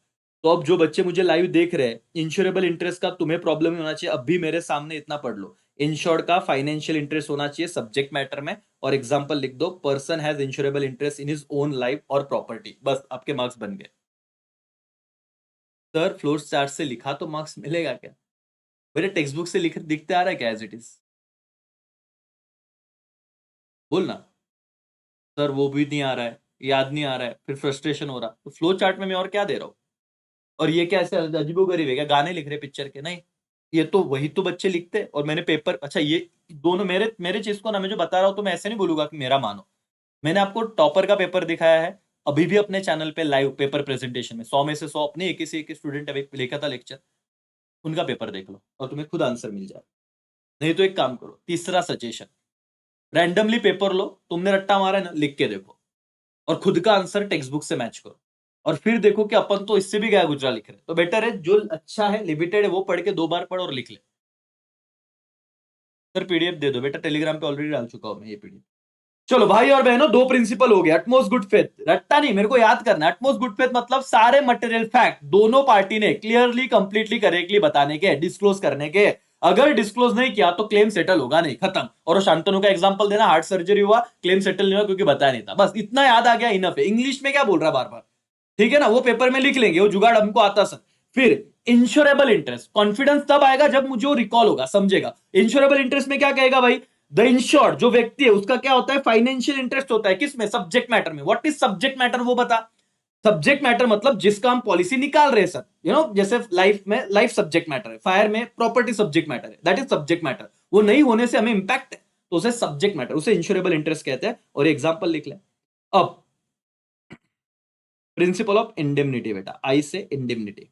तो अब जो बच्चे मुझे लाइव देख रहे हैं, इंश्योरेबल इंटरेस्ट का तुम्हें प्रॉब्लम नहीं होना चाहिए, अब भी मेरे सामने इतना पढ़ लो, इंश्योर्ड का फाइनेंशियल इंटरेस्ट होना चाहिए सब्जेक्ट मैटर में, और एग्जांपल लिख दो, person has insurable interest in his own life और प्रॉपर्टी, बस आपके मार्क्स बन गए। सर फ्लोर चार्ट से लिखा तो मार्क्स मिलेगा क्या? मेरे टेक्स्ट बुक से लिख दिखते आ रहा है क्या एज इट इज? बोलना। सर वो भी नहीं आ रहा है, याद नहीं आ रहा है, फिर फ्रस्ट्रेशन हो रहा, तो फ्लो चार्ट में मैं और क्या दे रहा हूँ? और ये क्या ऐसे अजीबो गरीब है क्या, गाने लिख रहे पिक्चर के? नहीं, ये तो वही तो बच्चे लिखते हैं। और मैंने पेपर, अच्छा ये दोनों मेरे मेरे चीज को ना, मैं जो बता रहा हूं तो मैं ऐसे नहीं बोलूंगा कि मेरा मानो। मैंने आपको टॉपर का पेपर दिखाया है अभी भी अपने चैनल पे लाइव पेपर प्रेजेंटेशन में, 100 में से 100 अपने एक से एक स्टूडेंट अभी लिखा था लेक्चर, उनका पेपर देख लो और तुम्हें खुद आंसर मिल जाए। नहीं तो एक काम करो, तीसरा सजेशन, रैंडमली पेपर लो, तुमने रट्टा मारा है ना, लिख के देखो और खुद का आंसर टेक्स्ट बुक से मैच करो, और फिर देखो कि अपन तो इससे भी गया गुजरा लिख रहे, तो बेटर है जो अच्छा है लिमिटेड है वो पढ़ के 2 बार पढ़ और लिख ले। सर पीडीएफ दे दो बेटा, टेलीग्राम पे ऑलरेडी डाल चुका हूं मैं ये पीडीएफ। चलो भाई और बहनों, 2 प्रिंसिपल हो गए। अटमोस्ट गुड फेथ, रट्टा नहीं, मेरे को याद करना है। अटमोस्ट गुड फेथ मतलब सारे मटेरियल फैक्ट दोनों पार्टी ने क्लियरली कंप्लीटली करेक्टली बताने के, डिस्क्लोज करने के। अगर डिस्क्लोज नहीं किया तो क्लेम सेटल होगा नहीं, खत्म। और शांतनु का एग्जांपल देना, हार्ट सर्जरी हुआ, क्लेम सेटल नहीं हुआ क्योंकि बताया नहीं था, बस इतना याद आ गया, इनफ है। इंग्लिश में क्या बोल रहा है बार बार, ठीक है ना, वो पेपर में लिख लेंगे, वो जुगाड़ हमको आता सर। फिर इंश्योरेबल इंटरेस्ट, कॉन्फिडेंस तब आएगा जब मुझे वो रिकॉल होगा, समझेगा। इंश्योरेबल इंटरेस्ट में क्या कहेगा भाई, द इंश्योर्ड जो व्यक्ति है उसका क्या होता है, फाइनेंशियल इंटरेस्ट होता है किसमें, सब्जेक्ट मैटर में। व्हाट इज सब्जेक्ट मैटर वो बता। सब्जेक्ट मैटर मतलब जिसका हम पॉलिसी निकाल रहे हैं सर, जैसे लाइफ में लाइफ सब्जेक्ट मैटर है, फायर में प्रॉपर्टी सब्जेक्ट मैटर है, दैट इज सब्जेक्ट मैटर। वो नहीं होने से हमें इंपैक्ट है तो उसे सब्जेक्ट मैटर, उसे इंश्योरेबल इंटरेस्ट कहते हैं। और एग्जाम्पल लिख ले। अब प्रिंसिपल ऑफ इंडेमनिटी बेटा, आई से इंडेमनिटी,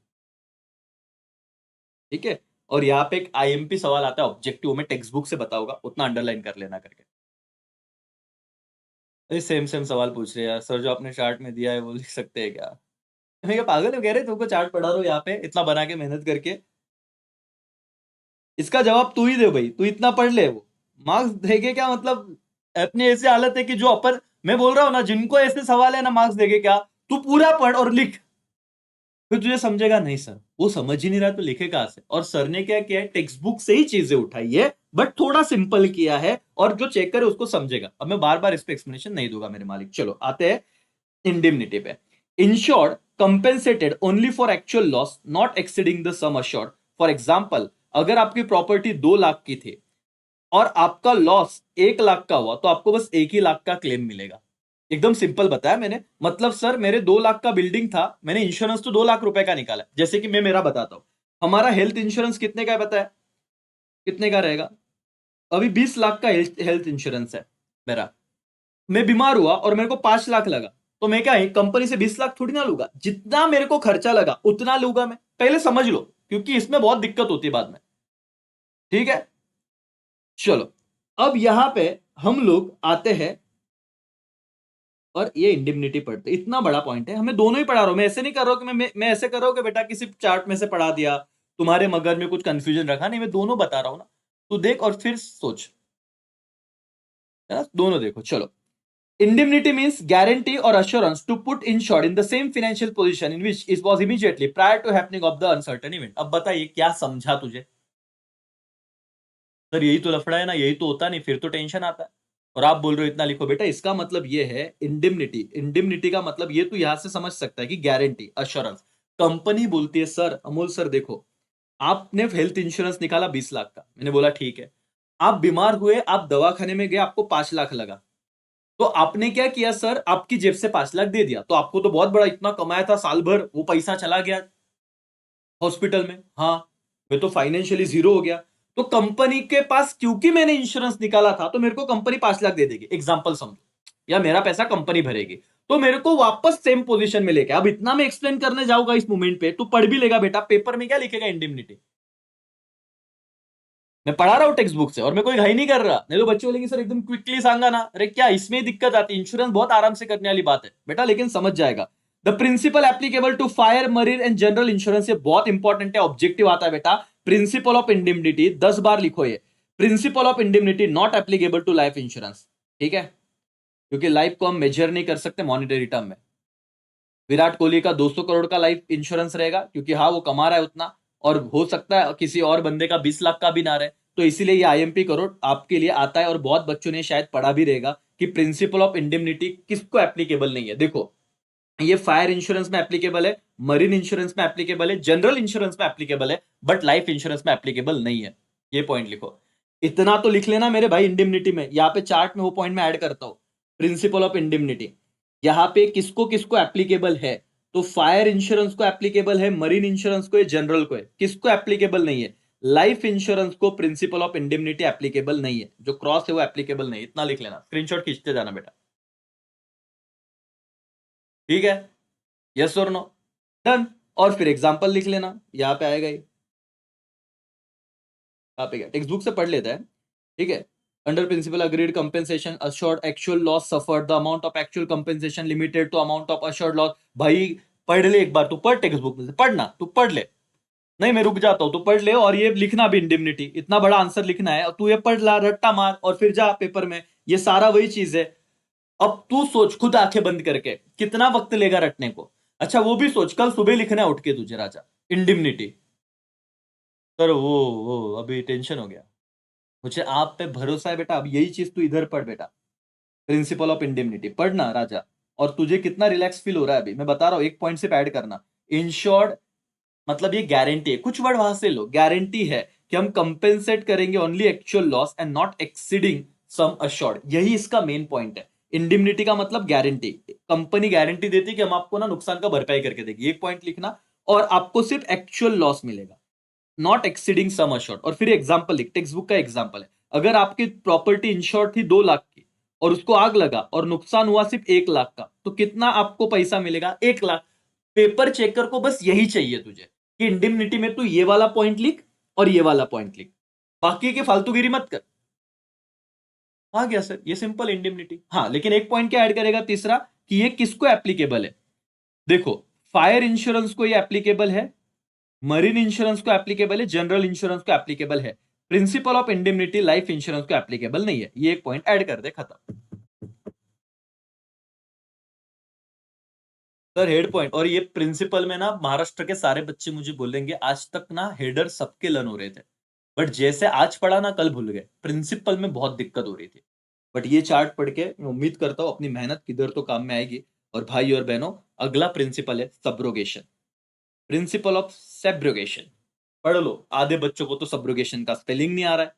ठीक है। और यहां पे एक आईएमपी सवाल आता है ऑब्जेक्टिव में, टेक्स्ट बुक से बताऊंगा, उतना अंडरलाइन कर लेना करके। अरे सेम सेम सवाल पूछ रहे हैं यार सर, जो आपने चार्ट में दिया है वो लिख सकते हैं क्या। मैं क्या पागल हो, कह रहे तुमको चार्ट पढ़ा रहा हूं यहाँ पे इतना बना के मेहनत करके। इसका जवाब तू ही दे भाई, तू इतना पढ़ ले, वो मार्क्स देगे क्या मतलब। अपनी ऐसी हालत है कि जो अपन, मैं बोल रहा हूं ना, जिनको ऐसे सवाल है ना मार्क्स देगे क्या, तू पूरा पढ़ और लिख, फिर तुझे समझेगा नहीं सर वो समझ ही नहीं रहा तो लिखे कहां से। और सर ने क्या किया है, टेक्स्ट बुक से ही चीजें उठाई है बट थोड़ा सिंपल किया है, और जो चेक करे उसको समझेगा। अब मैं बार बार इस पे एक्सप्लेनेशन नहीं दूंगा मेरे मालिक। चलो आते हैं इंडेमनिटी पे। Insured compensated only for actual loss not exceeding the sum assured. For example, अगर आपकी प्रॉपर्टी 2 लाख की थी और आपका लॉस 1 लाख का हुआ तो आपको बस 1 ही लाख का क्लेम मिलेगा। एकदम सिंपल बताया मैंने। मतलब सर मेरे 2 लाख का बिल्डिंग था, मैंने इंश्योरेंस तो 2 लाख रुपए का निकाला। जैसे कि मैं मेरा बताता हूं, हमारा हेल्थ इंश्योरेंस कितने का है पता है, कितने का रहेगा। अभी 20 लाख का हेल्थ इंश्योरेंस है मेरा। मैं बीमार हुआ और मेरे को 5 लाख लगा, तो मैं क्या है, कंपनी से 20 लाख थोड़ी ना लूंगा, जितना मेरे को खर्चा लगा उतना लूंगा मैं। पहले समझ लो, क्योंकि इसमें बहुत दिक्कत होती है बाद में, ठीक है। चलो अब यहां पे हम लोग आते हैं और ये इंडिमनिटी पढ़ते, इतना बड़ा पॉइंट है, हमें दोनों ही पढ़ा रहा हूं। मैं ऐसे नहीं कर रहा हूं कि मैं ऐसे कर रहा हूं कि बेटा किसी चार्ट में से पढ़ा दिया, तुम्हारे मगर में कुछ कंफ्यूजन रखा, नहीं, मैं दोनों बता रहा हूं ना। तू देख और फिर सोच, है ना, दोनों देखो। चलो, indemnity means guarantee or assurance to put insured in the same financial position in which it was immediately prior to happening of the uncertain event। अब बताइए क्या समझा तुझे। सर यही तो लफड़ा है ना, यही तो होता नहीं, फिर तो टेंशन आता है। और आप बोल रहे हो इतना लिखो बेटा, इसका मतलब ये है इंडिमनिटी। इंडिमनिटी का मतलब ये तू यहां से समझ सकता है कि गारंटी, अश्योरेंस। कंपनी बोलती है सर, अमोल सर देखो, आपने हेल्थ इंश्योरेंस निकाला 20 लाख का, मैंने बोला ठीक है। आप बीमार हुए, आप दवाखाने में गए, आपको 5 लाख लगा, तो आपने क्या किया सर, आपकी जेब से 5 लाख दे दिया, तो आपको तो बहुत बड़ा, इतना कमाया था साल भर, वो पैसा चला गया हॉस्पिटल में, हाँ, मैं तो फाइनेंशियली जीरो हो गया। तो कंपनी के पास, क्योंकि मैंने इंश्योरेंस निकाला था, तो मेरे को कंपनी 5 लाख दे देगी, एग्जाम्पल समझो, या मेरा पैसा कंपनी भरेगी, तो मेरे को वापस सेम पोजीशन में लेके। अब इतना मैं एक्सप्लेन करने जाऊंगा इस मोमेंट पे, तू पढ़ भी लेगा बेटा, पेपर में क्या लिखेगा इंडिमनिटी, मैं पढ़ा रहा हूं टेक्स्ट बुक से, और मैं कोई घाई नहीं कर रहा। नहीं तो बच्चे बोलेंगे सर एकदम क्विकली सांगा ना, अरे क्या इसमें दिक्कत आती है, इंश्योरेंस बहुत आराम से करने वाली बात है बेटा, लेकिन समझ जाएगा। The principle applicable to fire, marine and general insurance, ये बहुत इंपॉर्टेंट है, ऑब्जेक्टिव आता है बेटा। प्रिंसिपल ऑफ इंडिमनिटी 10 बार लिखो ये, principle of indemnity not applicable to life insurance, ठीक है, क्योंकि लाइफ को हम मेजर नहीं कर सकते मॉनिटरी टर्म में। विराट कोहली का 200 करोड़ का लाइफ इंश्योरेंस रहेगा, क्योंकि हाँ वो कमा रहा है उतना, और हो सकता है किसी और बंदे का 20 लाख का भी ना रहे, तो इसीलिए ये आईएमपी करोड़ आपके लिए आता है। और बहुत बच्चों ने शायद पढ़ा भी रहेगा कि प्रिंसिपल ऑफ इंडेमनिटी किसको एप्लीकेबल नहीं है। देखो, ये फायर इंश्योरेंस में एप्लीकेबल है, मरीन इंश्योरेंस में एप्लीकेबल है, जनरल इंश्योरेंस में एप्लीकेबल है, बट लाइफ इंश्योरेंस में एप्लीकेबल नहीं है। ये पॉइंट लिखो, इतना तो लिख लेना मेरे भाई। इंडेमनिटी में यहाँ पे चार्ट में वो पॉइंट में ऐड करता हूं, प्रिंसिपल ऑफ इंडेमनिटी यहाँ पे किसको किसको एप्लीकेबल है, तो फायर इंश्योरेंस को एप्लीकेबल है, मरीन इंश्योरेंस को है, जनरल को है, किसको एप्लीकेबल नहीं है, लाइफ इंश्योरेंस को प्रिंसिपल ऑफ इंडेमनिटी एप्लीकेबल नहीं है, जो क्रॉस है वो एप्लीकेबल नहीं, इतना लिख लेना, स्क्रीनशॉट खींचते जाना बेटा, ठीक है, यस और नो, डन। और फिर एग्जांपल लिख लेना, यहां पे आएगा, यहाँ पे क्या टेक्स्ट बुक से पढ़ लेता है, ठीक है। Under principle agreed compensation assured actual loss suffered the amount of actual compensation limited to amount of assured loss. भाई पढ़ ले एक बार, तू पढ़ टेक्स्ट बुक में से, पढ़ना, तू पढ़ ले, नहीं मैं रुक जाता हूं, तू पढ़ ले, और ये लिखना भी इंडिमनिटी, इतना बड़ा आंसर लिखना है, और तू ये पढ़ ला, रट्टा मार और फिर जा पेपर में, ये सारा वही चीज है। अब तू सोच खुद आंखें बंद करके कितना वक्त लेगा रटने को। अच्छा वो भी सोच, कल सुबह लिखना है उठ के तुझे राजा, इंडिमनिटी। सर वो अभी टेंशन हो गया, मुझे आप पे भरोसा है बेटा, अब यही चीज तू इधर पढ़ बेटा, प्रिंसिपल ऑफ इंडेमनिटी पढ़ना राजा। और तुझे कितना रिलैक्स फील हो रहा है अभी, मैं बता रहा हूं, एक पॉइंट सिर्फ ऐड करना, इंश्योर्ड मतलब ये गारंटी है, कुछ वर्ड वहां से लो, गारंटी है कि हम कंपेंसेट करेंगे only actual loss and not exceeding sum assured, यही इसका मेन पॉइंट है। इंडिमनिटी का मतलब गारंटी, कंपनी गारंटी देती है कि हम आपको ना नुकसान का भरपाई करके देगी, एक पॉइंट लिखना, और आपको सिर्फ एक्चुअल लॉस मिलेगा, नॉट एक्सीडिंग सम अश्योर्ड। और फिर एग्जांपल लिख, टेक्स्ट बुक का एग्जांपल है, अगर आपकी प्रॉपर्टी इंश्योर्ड थी 2 लाख की और उसको आग लगा और नुकसान हुआ सिर्फ 1 लाख का, तो कितना आपको पैसा मिलेगा? 1 लाख। पेपर चेकर को बस यही चाहिए तुझे कि इंडिमनिटी में तू ये वाला पॉइंट लिख और ये वाला पॉइंट लिख, बाकी की फालतूगिरी मत कर। आ गया सर, ये सिंपल इंडिमनिटी। हाँ लेकिन एक पॉइंट क्या ऐड करेगा तीसरा, कि ये किसको एप्लीकेबल है। देखो फायर इंश्योरेंस को ये एप्लीकेबल है, मरीन इंश्योरेंस को एप्लीकेबल है, जनरल इंश्योरेंस को एप्लीकेबल है, principle of indemnity life insurance को एप्लीकेबल नहीं है, ये एक पॉइंट ऐड कर दे, खत्म। सर हेड पॉइंट, और ये प्रिंसिपल में ना महाराष्ट्र के सारे बच्चे मुझे बोलेंगे आज तक ना हेडर सबके लर्न हो रहे थे, बट जैसे आज पढ़ा ना कल भूल गए, प्रिंसिपल में बहुत दिक्कत हो रही थी। बट ये चार्ट पढ़ के मैं उम्मीद करता हूं अपनी मेहनत किधर तो काम में आएगी। और भाई और बहनों, अगला प्रिंसिपल है सब्रोगेशन, प्रिंसिपल ऑफ सेब्रोगेशन, पढ़ लो। आधे बच्चों को तो सब्रोगेशन का स्पेलिंग नहीं आ रहा है।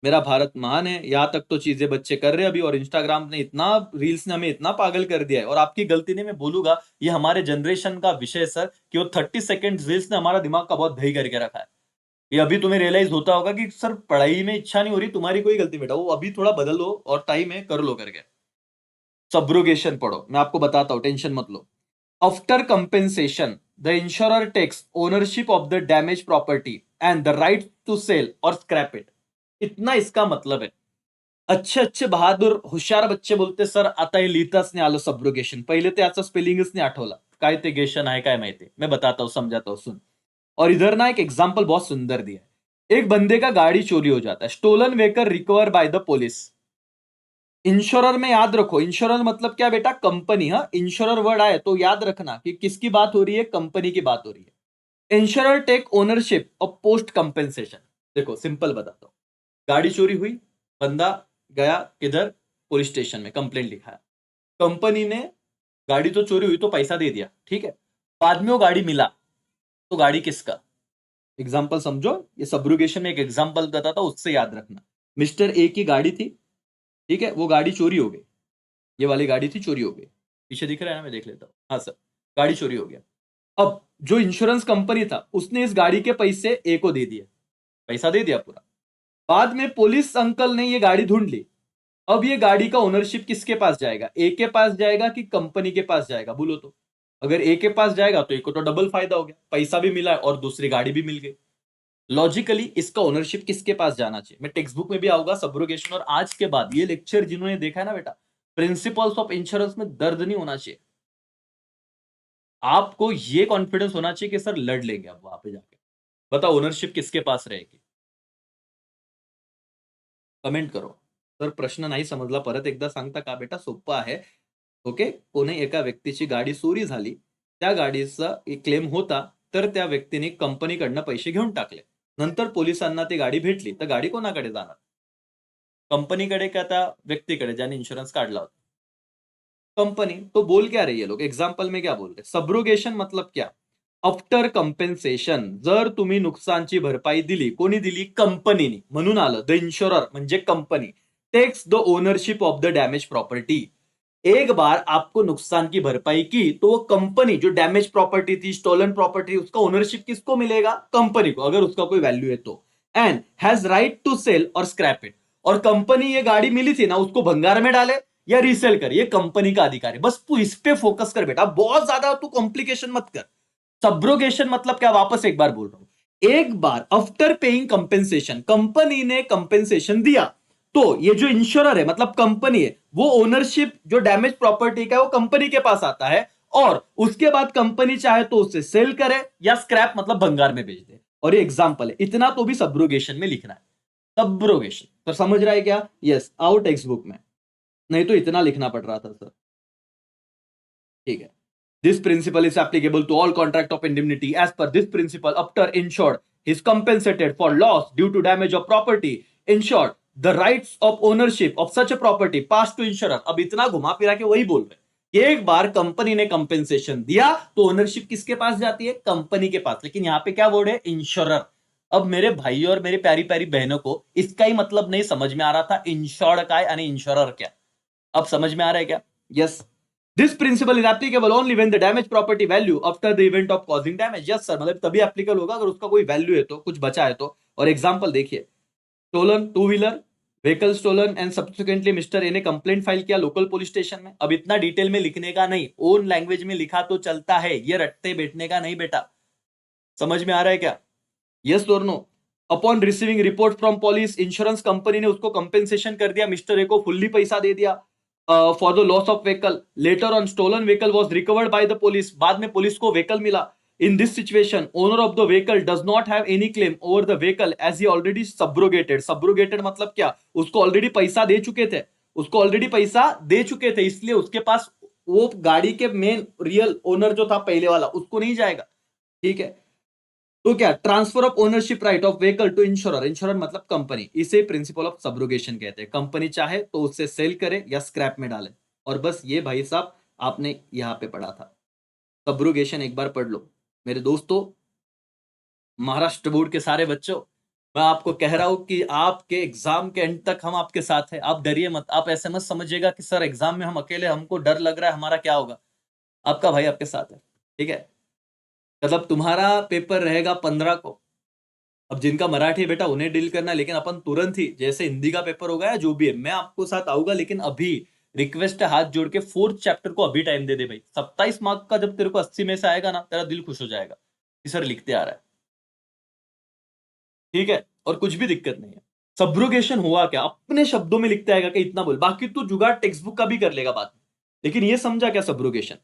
मेरा भारत महान है, यहां तक तो चीजें बच्चे कर रहे हैं अभी, और इंस्टाग्राम ने इतना, रील्स ने हमें इतना पागल कर दिया है, और आपकी गलती नहीं, मैं बोलूंगा ये हमारे जनरेशन का विषय सर, कि वो 30 सेकेंड रील्स ने हमारा दिमाग का बहुत दही करके रखा है। ये अभी तुम्हें रियलाइज होता होगा कि सर पढ़ाई में इच्छा नहीं हो रही, तुम्हारी कोई गलती बेटा, वो अभी थोड़ा बदल लो और टाइम है कर लो करके। सब्रोगेशन पढ़ो, मैं आपको बताता हूं, टेंशन मत लो। After compensation the insurer takes ownership of the damage property and the right to sell और स्क्रैप इट। इतना इसका मतलब है। अच्छे अच्छे बहादूर हुशार बच्चे बोलते सर आता हे लिहिताच नाही आलं सब्रोगेशन, पहिले ते याचं स्पेलिंगच नाही आठवला, काय ते गेशन आहे काय माहिती, मैं बताता हूं समझाता हूं सुन। और इधर ना एक एग्जाम्पल बहुत सुंदर दिया है, एक बंदे का गाड़ी चोरी हो जाता है, stolen vehicle recover by the police. Insurer में याद रखो, इंश्योरर मतलब क्या बेटा? कंपनी। हाँ इंश्योरर वर्ड आए तो याद रखना कि किसकी बात हो रही है, कंपनी की बात हो रही है। Insurer take ownership of post compensation. देखो सिंपल बताता हूं, गाड़ी चोरी हुई, बंदा गया किधर, पुलिस स्टेशन में कंप्लेंट लिखाया, कंपनी ने, गाड़ी तो चोरी हुई तो पैसा दे दिया, ठीक है, बाद में वो गाड़ी मिला, तो गाड़ी किसका? एग्जाम्पल समझो, ये सब्रुगेशन में एक एग्जाम्पल बताता हूं, उससे याद रखना। मिस्टर ए की गाड़ी थी, ठीक है, वो गाड़ी चोरी हो गई, ये वाली गाड़ी थी, चोरी हो गई, पीछे दिख रहा है ना, मैं देख लेता हूँ, हाँ सर, गाड़ी चोरी हो गया। अब जो इंश्योरेंस कंपनी था उसने इस गाड़ी के पैसे ए को दे दिए, पैसा दे दिया पूरा। बाद में पुलिस अंकल ने ये गाड़ी ढूंढ ली, अब ये गाड़ी का ओनरशिप किसके पास जाएगा? ए के पास जाएगा कि कंपनी के पास जाएगा? बोलो तो। अगर ए के पास जाएगा तो ए को तो डबल फायदा हो गया, पैसा भी मिला और दूसरी गाड़ी भी मिल गई। लॉजिकली इसका ओनरशिप किसके पास जाना चाहिए? मैं टेक्स्ट बुक में भी आऊंगा सब्रोगेशन, और आज के बाद ये लेक्चर जिन्होंने देखा है ना बेटा, प्रिंसिपल्स ऑफ इंश्योरेंस में दर्द नहीं होना चाहिए, आपको ये कॉन्फिडेंस होना चाहिए कि सर लड़ लेंगे अब वहां पे जाके, बताओ ओनरशिप किसके पास रहेगी? कमेंट करो। सर प्रश्न नाही समजला, परत एकदा सांगता का बेटा? सोपं आहे, ओके. कोणी एका व्यक्तीची गाडी चोरी झाली, त्या गाडीचा क्लेम होता, तर त्या व्यक्तीने कंपनीकडनं पैसे घेऊन टाकले, नंतर पोलिसांना ती गाडी भेटली, तर गाडी कोणाकडे जाणार? कंपनीकडे का त्या व्यक्तीकडे ज्याने इंश्योरेंस काढला होता? कंपनी। तो बोल क्या रही है लोग, एग्जाम्पल में क्या बोल रहे? सब्रोगेशन मतलब क्या? आफ्टर कंपेन्सेशन, जर तुम्ही नुकसानची भरपाई दिली, कोणी दिली? कंपनीने, म्हणून आलं द इन्शुरर म्हणजे company takes the ownership of the damage property, एक बार आपको नुकसान की भरपाई की तो वो कंपनी, जो डैमेज प्रॉपर्टी थी, स्टोलन प्रॉपर्टी, उसका ओनरशिप किसको मिलेगा? कंपनी को, अगर उसका कोई वैल्यू है तो। And has right to sell और स्क्रैप इट। और कंपनी, ये गाड़ी मिली थी ना, उसको भंगार में डाले या रीसेल करे, ये कंपनी का अधिकार है। बस तू इस पे फोकस कर बेटा, बहुत ज्यादा तू कॉम्प्लिकेशन मत कर। सब्रोगेशन मतलब क्या? वापस एक बार बोल रहा हूं, एक बार आफ्टर पेइंग कंपेंसेशन, कंपनी ने कंपेंसेशन दिया, तो ये जो इंश्योरर है मतलब कंपनी है, वो ओनरशिप जो डैमेज प्रॉपर्टी का है वो कंपनी के पास आता है। और उसके बाद कंपनी चाहे तो उसे सेल करे या स्क्रैप मतलब भंगार में बेच दे। और ये एग्जांपल है, इतना तो भी सब्रोगेशन में लिखना है। सब्रोगेशन तो समझ रहा है क्या? यस, आओ टेक्स्ट बुक में, नहीं तो इतना लिखना पड़ रहा था सर। ठीक है। This principle is applicable to all contract of indemnity. As per this principle, after insured is compensated for loss due to damage of property, insured the rights of ownership of such a property pass to insurer. अब इतना घुमा फिरा के वही बोल रहे हैं, एक बार कंपनी ने कंपेंसेशन दिया तो ओनरशिप किसके पास जाती है? कंपनी के पास। लेकिन यहां पे क्या वर्ड है? इंश्योरर। अब मेरे भाई और मेरे प्यारी प्यारी बहनों को इसका ही मतलब नहीं समझ में आ रहा था, इंश्योर्ड का है यानी इंश्योरर क्या। अब समझ में आ रहा है क्या? Yes. This principle is applicable only when the damage property value after the event of causing damage. Yes sir, मतलब तभी एप्लीकेबल होगा अगर उसका कोई वैल्यू है तो, कुछ बचा है तो। और एग्जांपल देखिए, stolen two wheeler, vehicle stolen and subsequently mister A ने कंप्लेंट फाइल किया लोकल पुलिस स्टेशन में। अब इतना डिटेल में लिखने का नहीं, ओन लैंग्वेज में लिखा तो चलता है, ये रटते बैठने का नहीं बेटा। समझ में आ रहा है क्या? यस और no? Upon receiving report from police, insurance company ने उसको कंपेंसेशन कर दिया, मिस्टर ए को फुल्ली पैसा दे दिया for the loss of vehicle. Later on stolen vehicle was recovered by the police, बाद में पुलिस को व्हीकल मिला। In this situation owner of the vehicle does not have any claim over the vehicle as he already subrogated. Subrogated मतलब क्या? उसको already पैसा दे चुके थे, उसको ऑलरेडी पैसा दे चुके थे, इसलिए उसके पास वो गाड़ी के मेन रियल ओनर जो था पहले वाला, उसको नहीं जाएगा। ठीक है। तो क्या? Transfer of ownership right of vehicle to insurer, insurer मतलब कंपनी, इसे प्रिंसिपल ऑफ सब्रोगेशन कहते हैं। कंपनी चाहे तो उससे सेल करे या स्क्रैप में डाले। और बस ये भाई साहब आपने यहां पे पढ़ा था। सब्रोगेशन एक बार पढ़ लो मेरे दोस्तों, महाराष्ट्र बोर्ड के सारे बच्चों। मैं आपको कह रहा हूं कि आपके एग्जाम के एंड तक हम आपके साथ हैं, आप डरिए मत। आप ऐसे मत समझिएगा कि सर एग्जाम में हम अकेले, हमको डर लग रहा है, हमारा क्या होगा। आपका भाई आपके साथ है। ठीक है। मतलब तुम्हारा पेपर रहेगा 15 को। अब जिनका मराठी है बेटा उन्हें डील करना है, लेकिन अपन तुरंत ही, जैसे हिंदी का पेपर होगा या जो भी है, मैं आपको साथ आऊंगा। लेकिन अभी रिक्वेस्ट है, हाथ जोड़ के 4th चैप्टर को अभी टाइम दे दे भाई। 27 मार्क का जब तेरे को 80 में से आएगा ना, तेरा दिल खुश हो जाएगा कि सर लिखते आ रहा है। ठीक है। और कुछ भी दिक्कत नहीं है। सब्रोगेशन हुआ क्या, अपने शब्दों में लिखते आएगा कि इतना बोल, बाकी तू जुगाड़ टेक्स्ट बुक का भी कर लेगा बाद में। लेकिन ये समझा क्या सब्रोगेशन?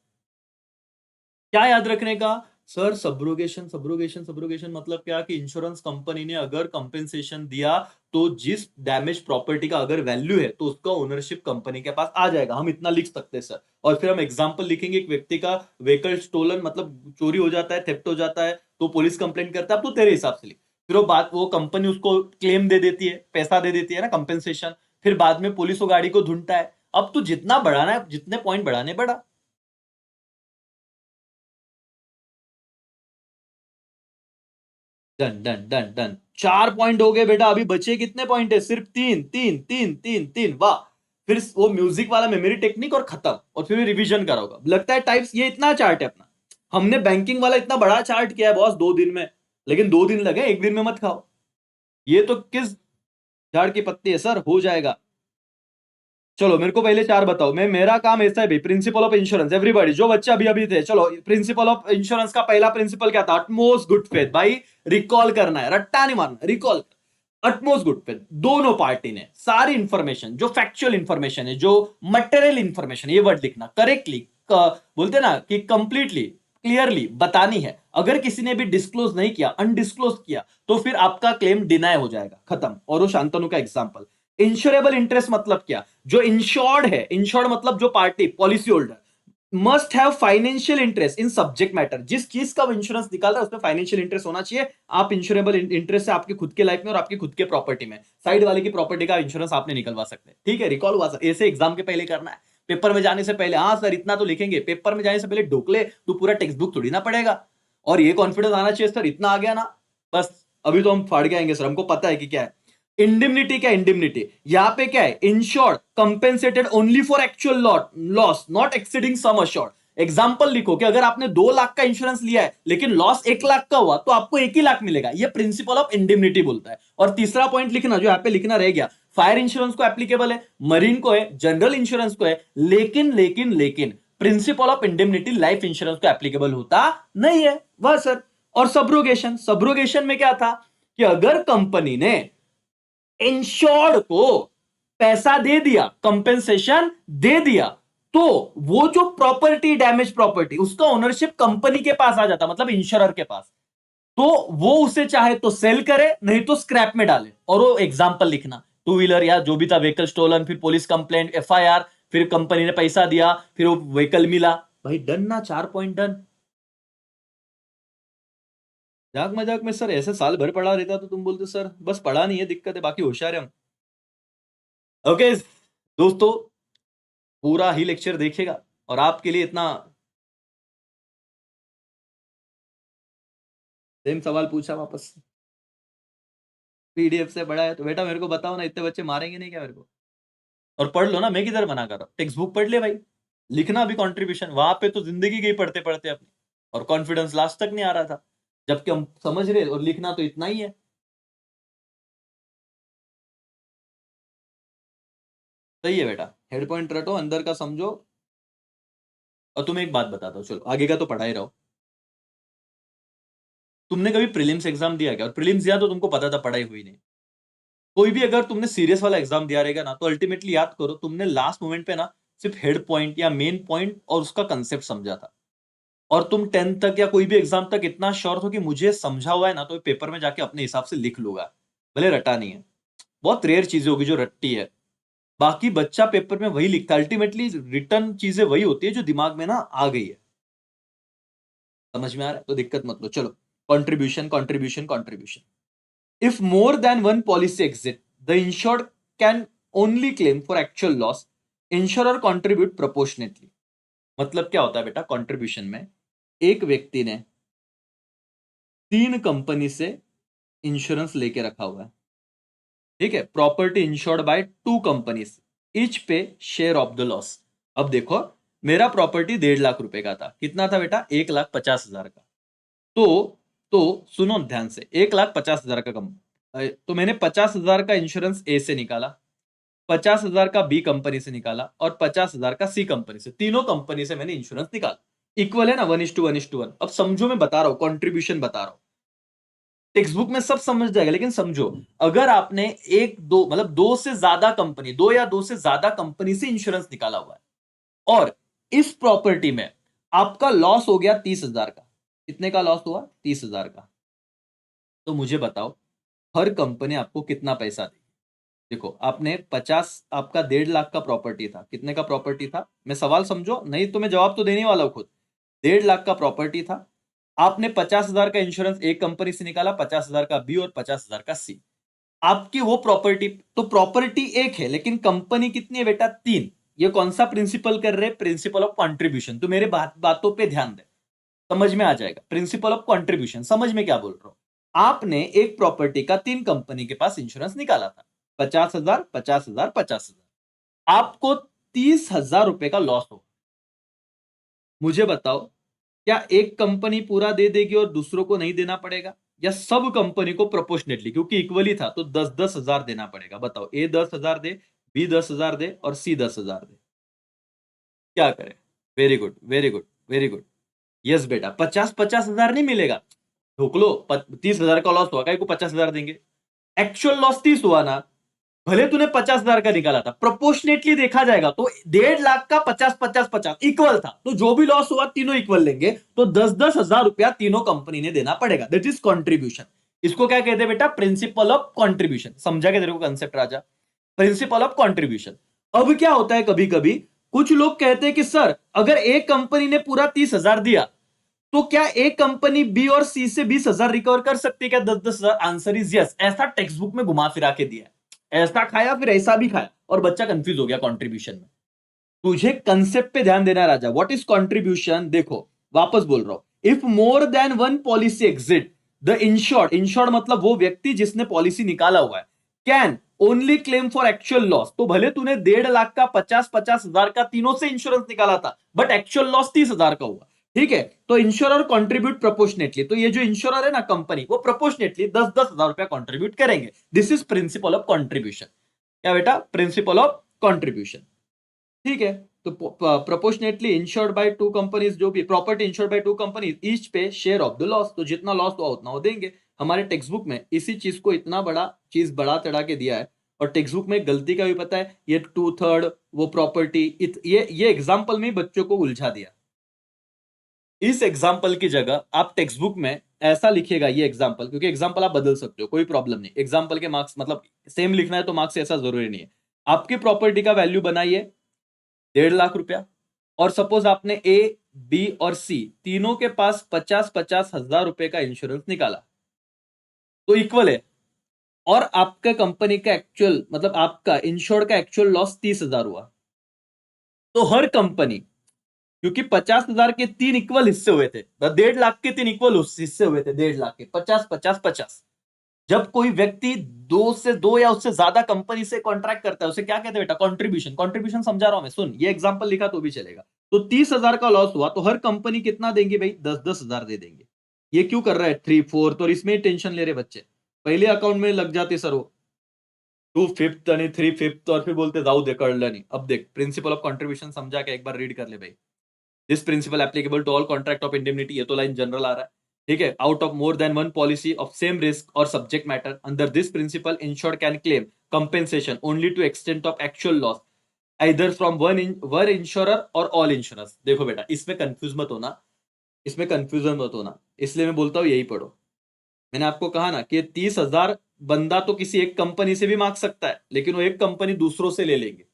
क्या याद रखने का? सर सब्रोगेशन, सब्रोगेशन, सब्रोगेशन मतलब क्या कि इंश्योरेंस कंपनी ने अगर कंपेंसेशन दिया तो जिस डैमेज प्रॉपर्टी का अगर वैल्यू है तो उसका ओनरशिप कंपनी के पास आ जाएगा। हम इतना लिख सकते हैं सर। और फिर हम एग्जांपल लिखेंगे, एक व्यक्ति का व्हीकल स्टोलन मतलब चोरी हो जाता है, थेफ्ट हो जाता है, तो पुलिस कंप्लेंट करता है। अब तो तेरे हिसाब से लिख। फिर वो कंपनी उसको क्लेम दे देती है, पैसा दे देती है ना, कंपेंसेशन। फिर बाद में पुलिस वो गाड़ी को ढूंढता है। अब तू जितना बढ़ाना है, जितने पॉइंट बढ़ाने बढ़ा। Done done done done, 4 point हो गए बेटा। अभी बचे कितने पॉइंट है? सिर्फ 3 3 3 3 3। वाह। फिर वो म्यूजिक वाला मेमोरी टेक्निक और खत्म। और फिर रिवीजन करोगा। लगता है टाइप्स, ये इतना चार्ट है अपना। हमने बैंकिंग वाला इतना बड़ा चार्ट किया है बॉस 2 दिन में। लेकिन 2 दिन लगे, एक दिन में मत खाओ। ये तो किस झाड़ की पत्ती है सर, हो जाएगा। चलो मेरे को पहले 4 बताओ। मैं, मेरा काम ऐसा है भाई, प्रिंसिपल ऑफ इंश्योरेंस, एवरीबॉडी जो बच्चे अभी अभी थे, चलो प्रिंसिपल ऑफ इंश्योरेंस का पहला प्रिंसिपल क्या था? Utmost good faith. भाई रिकॉल करना है, रट्टा नहीं मारना, रिकॉल। अटमोस्ट गुड फेथ, दोनों पार्टी ने सारी इंफॉर्मेशन, जो फैक्चुअल इंफॉर्मेशन है, जो मटेरियल इंफॉर्मेशन, ये वर्ड लिखना करेक्टली, बोलते ना कि कंप्लीटली क्लियरली बतानी है। अगर किसी ने भी डिस्क्लोज नहीं किया, अनडिस्क्लोज किया, तो फिर आपका क्लेम डिनाई हो जाएगा, खत्म। और वो शांतनु का एग्जांपल। इंश्योरेबल इंटरेस्ट मतलब क्या? जो इंश्योर्ड है, इंश्योर्ड मतलब जो party, policy holder, must have financial interest in subject matter. जिस चीज का इंश्योरेंस निकाल रहा है उसमें फाइनेंशियल इंटरेस्ट होना चाहिए। आप इंश्योरेबल इंटरेस्ट से आपकी खुद के लाइफ में और आपकी खुद के प्रॉपर्टी में, साइड वाले की प्रॉपर्टी का इंश्योरेंस आपने निकलवा सकते हैं। ठीक है, रिकॉल हुआ सर, ऐसे एग्जाम के पहले करना है। पेपर में जाने से पहले हाँ सर इतना तो लिखेंगे, पेपर में जाने से पहले ढोकले तू पूरा टेक्स्ट बुक थोड़ी ना पड़ेगा। और ये कॉन्फिडेंस आना चाहिए सर, इतना आ गया ना बस, अभी तो हम फाड़ के आएंगे सर, हमको पता है कि क्या है। इंडिमनिटी क्या, इंडिमनिटी यहां पे क्या है, insured compensated only for actual loss not exceeding sum assured. Example लिखो कि अगर आपने 2 लाख का इंश्योरेंस लिया है लेकिन लॉस 1 लाख का हुआ तो आपको 1 ही लाख मिलेगा, ये प्रिंसिपल ऑफ इंडिमनिटी बोलता है। और तीसरा पॉइंट लिखना जो यहां पे लिखना रह गया, फायर इंश्योरेंस को एप्लीकेबल है, मरीन को है, जनरल इंश्योरेंस को है, लेकिन लेकिन लेकिन प्रिंसिपल ऑफ इंडिमनिटी लाइफ इंश्योरेंस को एप्लीकेबल होता नहीं है, वह सर। और सब्रोगेशन, सब्रोगेशन में क्या था कि अगर कंपनी ने इंश्योर्ड को पैसा दे दिया, कंपेंसेशन दे दिया, तो वो जो प्रॉपर्टी, डैमेज प्रॉपर्टी, उसका ओनरशिप कंपनी के पास आ जाता, मतलब इंश्योरर के पास। तो वो उसे चाहे तो सेल करे, नहीं तो स्क्रैप में डाले। और वो एग्जांपल लिखना, 2 व्हीलर या जो भी था, व्हीकल स्टोलन, फिर पुलिस कंप्लेंट, एफआईआर, फिर कंपनी ने पैसा दिया, फिर वो व्हीकल मिला, भाई डन ना, 4 पॉइंट डन। मजाक मजाक में सर ऐसे साल भर पढ़ा रहता तो तुम बोलते सर बस पढ़ा नहीं है दिक्कत है, बाकी होशियार है हम। ओके दोस्तों, पूरा ही लेक्चर देखिएगा और आपके लिए इतना सेम सवाल पूछा वापस, पीडीएफ से पढ़ा है तो बेटा मेरे को बताओ ना, इतने बच्चे मारेंगे नहीं क्या मेरे को? और पढ़ लो ना, मैं किधर मना कर रहा हूं, टेक्स्ट बुक पढ़ ले भाई, लिखना भी कंट्रीब्यूशन, वहां पे तो जिंदगी गई पढ़ते पढ़ते अपनी, और कॉन्फिडेंस लास्ट तक नहीं आ रहा था, जबकि हम समझ रहे, और लिखना तो इतना ही है। सही है बेटा, हेड पॉइंट रटो, अंदर का समझो। और तुम्हें एक बात बताता हूँ, चलो आगे का तो पढ़ा ही रहो। तुमने कभी प्रीलिम्स एग्जाम दिया क्या? और प्रीलिम्स दिया तो तुमको पता था पढ़ाई हुई नहीं। कोई भी अगर तुमने सीरियस वाला एग्जाम दिया रहेगा ना, तो अल्टीमेटली याद करो तुमने लास्ट मोमेंट पे ना सिर्फ हेड पॉइंट या मेन पॉइंट और उसका कंसेप्ट समझा था। और तुम 10th तक या कोई भी एग्जाम तक इतना श्योर हो कि मुझे समझा हुआ है ना, तो पेपर में जाके अपने हिसाब से लिख लूंगा, भले रटा नहीं है। बहुत रेयर चीजें होगी जो रट्टी है, बाकी बच्चा पेपर में वही लिखता है, अल्टीमेटली रिटर्न चीजें वही होती है जो दिमाग में ना आ गई है। समझ में आ रहा है तो दिक्कत मत लो। चलो, contribution contribution contribution. If more than one policy exit, the insured can only claim for actual loss. Insurer contribute proportionately. मतलब क्या होता है बेटा कंट्रीब्यूशन में, एक व्यक्ति ने 3 कंपनी से इंश्योरेंस लेके रखा हुआ है, ठीक है, property insured by 2 companies, each pay share of the loss. अब देखो, मेरा प्रॉपर्टी 1.5 लाख रुपए का था, कितना था बेटा, 1,50,000 का। तो तो सुनो ध्यान से, 1,50,000 का कम, तो मैंने 50,000 का इंश्योरेंस ए से निकाला, 50,000 का बी कंपनी से निकाला, और 50,000 का सी कंपनी से, तीनों कंपनी से मैंने इंश्योरेंस निकाला। इक्वल है ना, 1:1:1। अब समझो, मैं बता रहा हूं, कॉन्ट्रीब्यूशन बता रहा हूं, टेक्स्ट बुक में सब समझ जाएगा, लेकिन समझो, अगर आपने एक दो मतलब दो से ज्यादा कंपनी, 2 या 2 से ज्यादा कंपनी से इंश्योरेंस निकाला हुआ है, और इस प्रॉपर्टी में आपका लॉस हो गया 30,000 का, कितने का लॉस हुआ, 30,000 का, तो मुझे बताओ हर कंपनी आपको कितना पैसा देगी? देखो, आपने 50, आपका 1.5 लाख का प्रॉपर्टी था, कितने का प्रॉपर्टी था, मैं सवाल समझो, नहीं तो मैं जवाब तो देने वाला हूं खुद। 1.5 लाख का प्रॉपर्टी था, आपने 50,000 का इंश्योरेंस एक कंपनी से निकाला, 50,000 का बी और 50,000 का सी। आपकी वो प्रॉपर्टी, तो प्रॉपर्टी एक है लेकिन कंपनी कितनी है बेटा, 3। ये कौन सा प्रिंसिपल कर रहे हैं, प्रिंसिपल ऑफ कॉन्ट्रीब्यूशन। तो मेरे बातों पे ध्यान दे, समझ में आ जाएगा, प्रिंसिपल ऑफ कॉन्ट्रीब्यूशन, समझ में क्या बोल रहा हूं। आपने एक प्रॉपर्टी का 3 कंपनी के पास इंश्योरेंस निकाला था, 50,000 50,000 50,000, आपको 30,000 रुपए का लॉस हो। मुझे बताओ, क्या एक कंपनी पूरा दे देगी और दूसरों को नहीं देना पड़ेगा, या सब कंपनी को प्रोपोर्शनेटली, क्योंकि इक्वली था तो 10-10,000 देना पड़ेगा? बताओ, ए 10,000 दे, बी 10,000 दे और सी 10,000 दे, क्या करें? Very good very good very good, yes बेटा, 50-50,000 नहीं मिलेगा, ढोक लो, 30,000 का लॉस हुआ, काय को 50,000 देंगे? एक्चुअल लॉस 30 हुआ ना, भले तूने 50,000 का निकाला था, प्रोपोर्शनेटली देखा जाएगा तो 1.5 लाख का 50-50-50 इक्वल था, तो जो भी लॉस हुआ तीनों इक्वल लेंगे, तो 10-10,000 रुपया तीनों कंपनी ने देना पड़ेगा, दैट इज कॉन्ट्रीब्यूशन। इसको क्या कहते हैं बेटा, प्रिंसिपल ऑफ कॉन्ट्रीब्यूशन। समझा क्या तेरे को concept Raja, principle of contribution. अब क्या होता है, कभी कभी कुछ लोग कहते हैं कि सर अगर एक कंपनी ने पूरा 30,000 दिया, तो क्या एक कंपनी बी और सी से 20,000 रिकवर कर सकती है क्या, 10-10,000? आंसर इज यस, ऐसा टेक्स्ट बुक में घुमा फिरा के दिया है, ऐसा खाया फिर ऐसा भी खाया, और बच्चा कंफ्यूज हो गया कंट्रीब्यूशन में। तुझे कंसेप्ट पे ध्यान देना राजा, व्हाट इज कंट्रीब्यूशन। देखो, वापस बोल रहा हूं, if more than one policy exit, the insured, insured मतलब वो व्यक्ति जिसने पॉलिसी निकाला हुआ है, can only claim for actual loss. तो भले तूने 1.5 लाख का 50,000 का तीनों से इंश्योरेंस निकाला था, बट एक्चुअल लॉस 30,000 का हुआ। ठीक है, तो इंश्योरर कॉन्ट्रीब्यूट प्रोपोर्शनेटली। तो ये जो इंश्योरर है ना कंपनी, वो प्रोपोर्शनेटली 10,000 रुपया कॉन्ट्रीब्यूट करेंगे। This is principle of contribution. क्या बेटा? Principle of contribution. ठीक है, तो proportionately insured by two companies, जो भी property insured by two companies, each pay share of the loss. तो जितना लॉस हुआ उतना वो देंगे। हमारे टेक्स्ट बुक में इसी चीज को इतना बड़ा चीज बढ़ा चढ़ा के दिया है, और टेक्स्ट बुक में गलती का भी पता है, ये 2/3 वो प्रॉपर्टी, ये एग्जाम्पल में ही बच्चों को उलझा दिया। इस एग्जाम्पल की जगह आप टेक्स्ट बुक में ऐसा लिखिएगा, ये एग्जाम्पल, क्योंकि एग्जाम्पल आप बदल सकते हो, कोई प्रॉब्लम नहीं। एग्जाम्पल के मार्क्स मतलब सेम लिखना है तो मार्क्स ऐसा जरूरी नहीं है। आपकी प्रॉपर्टी का वैल्यू बनाइए 1.5 लाख रुपया, और सपोज आपने ए, बी और सी तीनों के पास 50-50 हजार रुपए का इंश्योरेंस निकाला, तो इक्वल है। और आपके कंपनी का एक्चुअल मतलब आपका इंश्योर्ड का एक्चुअल लॉस 30,000 हुआ, तो हर कंपनी, क्योंकि 50,000 के 3 इक्वल हिस्से हुए थे, 1.5 लाख के 3 इक्वल हिस्से हुए थे, 1.5 लाख के 50-50-50। जब कोई व्यक्ति 2 या उससे ज्यादा कंपनी से कॉन्ट्रैक्ट करता है, उसे क्या कहते हैं बेटा? कॉन्ट्रीब्यूशन। कॉन्ट्रीब्यूशन समझा रहा हूं मैं, सुन, ये एग्जांपल लिखा तो भी चलेगा। तो 30,000 का लॉस हुआ, तो हर कंपनी कितना देंगे भाई? 10-10 हजार दे देंगे। ये क्यों कर रहा है? 3/4, और इसमें टेंशन ले रहे बच्चे, पहले अकाउंट में लग जाते सर वो 2/5 आणि 3/5, और फिर बोलते जाऊ दे, कळलं नहीं। अब देख, प्रिंसिपल ऑफ कॉन्ट्रीब्यूशन समझा के एक बार रीड कर ले भाई। This principle applicable to all contract of indemnity, ये तो लाइन जनरल आ रहा है। ठीक है, out of more than one policy of same risk और subject matter, under this principle insured can claim compensation only to extent of actual loss either from one insurer और all insurance. देखो बेटा, इसमें कंफ्यूज मत होना, इसमें confusion मत होना, इसलिए मैं बोलता हूं यही पढ़ो। मैंने आपको कहा ना कि 30,000 बंदा तो किसी एक कंपनी से भी मांग सकता है, लेकिन वो एक कंपनी दूसरों से ले लेंगे,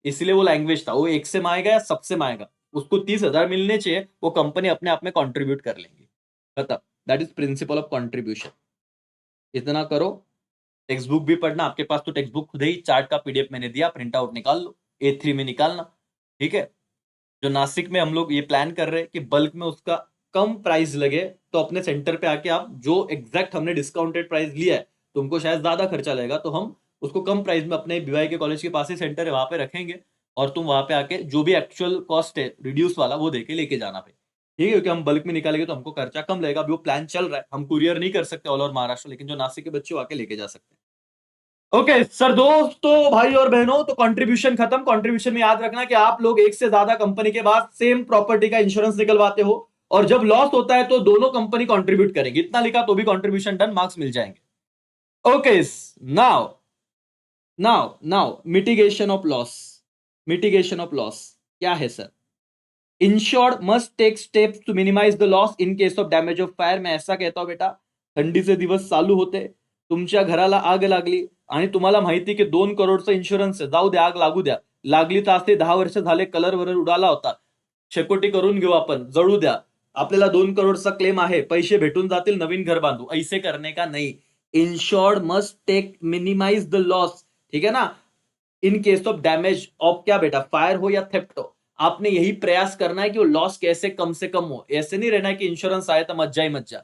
इसलिए वो लैंग्वेज था। वो एक से मांगेगा या सबसे मांगेगा, उसको 30,000 मिलने चाहिए, वो कंपनी अपने आप में कॉन्ट्रीब्यूट कर लेंगी। खत्म। That is principle of contribution. इतना करो। टेक्स्ट बुक भी पढ़ना, आपके पास तो टेक्स्ट बुक खुद ही चार्ट का पीडीएफ मैंने दिया, प्रिंट आउट निकाल लो, A3 में निकालना। ठीक है, जो नासिक में हम लोग ये प्लान कर रहे हैं कि बल्क में उसका कम प्राइस लगे, तो अपने सेंटर पे आके आप जो एग्जैक्ट हमने डिस्काउंटेड प्राइस लिया है, तुमको शायद ज्यादा खर्चा लगेगा, तो हम उसको कम प्राइस में अपने बीवाई के कॉलेज के पास ही सेंटर है, वहां पे रखेंगे, और तुम वहां पे आके जो भी एक्चुअल कॉस्ट है रिड्यूस वाला, वो देके लेके जाना पे। ठीक है, क्योंकि हम बल्क में निकालेंगे तो हमको खर्चा कम लगेगा। अभी वो प्लान चल रहा है, हम कुरियर नहीं कर सकते ऑल ओवर महाराष्ट्र, लेकिन जो नासिक के बच्चे वो आके लेके जा सकते हैं। ओके सर, दोस्तों, भाई और बहनों, तो कंट्रीब्यूशन खत्म। कंट्रीब्यूशन में याद रखना कि आप लोग एक से ज्यादा कंपनी के बाद सेम प्रॉपर्टी का इंश्योरेंस निकलवाते हो, और जब लॉस होता है तो दोनों कंपनी कंट्रीब्यूट करेंगे। इतना लिखा तो भी कंट्रीब्यूशन डन, मार्क्स मिल जाएंगे। Okay, now now mitigation of loss. Mitigation of loss क्या है sir? Insured must take steps to minimise the loss in case of damage of fire. मैं ऐसा कहता हूं बेटा, थंडीचे दिवस चालू होते, तुमच्या घराला आग लागली आणि तुम्हाला माहिती की 2 करोडचा इन्शुरन्स आहे, जाऊ द्या, आग लागू द्या, लागली तर असते 10 वर्ष झाले, कलर वलर उडाला होता, शेकोटी करून घेऊ आपण, जळू द्या, आपल्याला 2 करोडचा क्लेम आहे, पैसे भेटून जातील, नवीन घर बांधू, ऐसे करने का नहीं। Insured must take minimise the loss. ठीक है ना, in case of damage of क्या बेटा? फायर हो या थेफ्ट हो, आपने यही प्रयास करना है कि वो लॉस कैसे कम से कम हो। ऐसे नहीं रहना है कि इंश्योरेंस आया तो मज्जा ही मज्जा,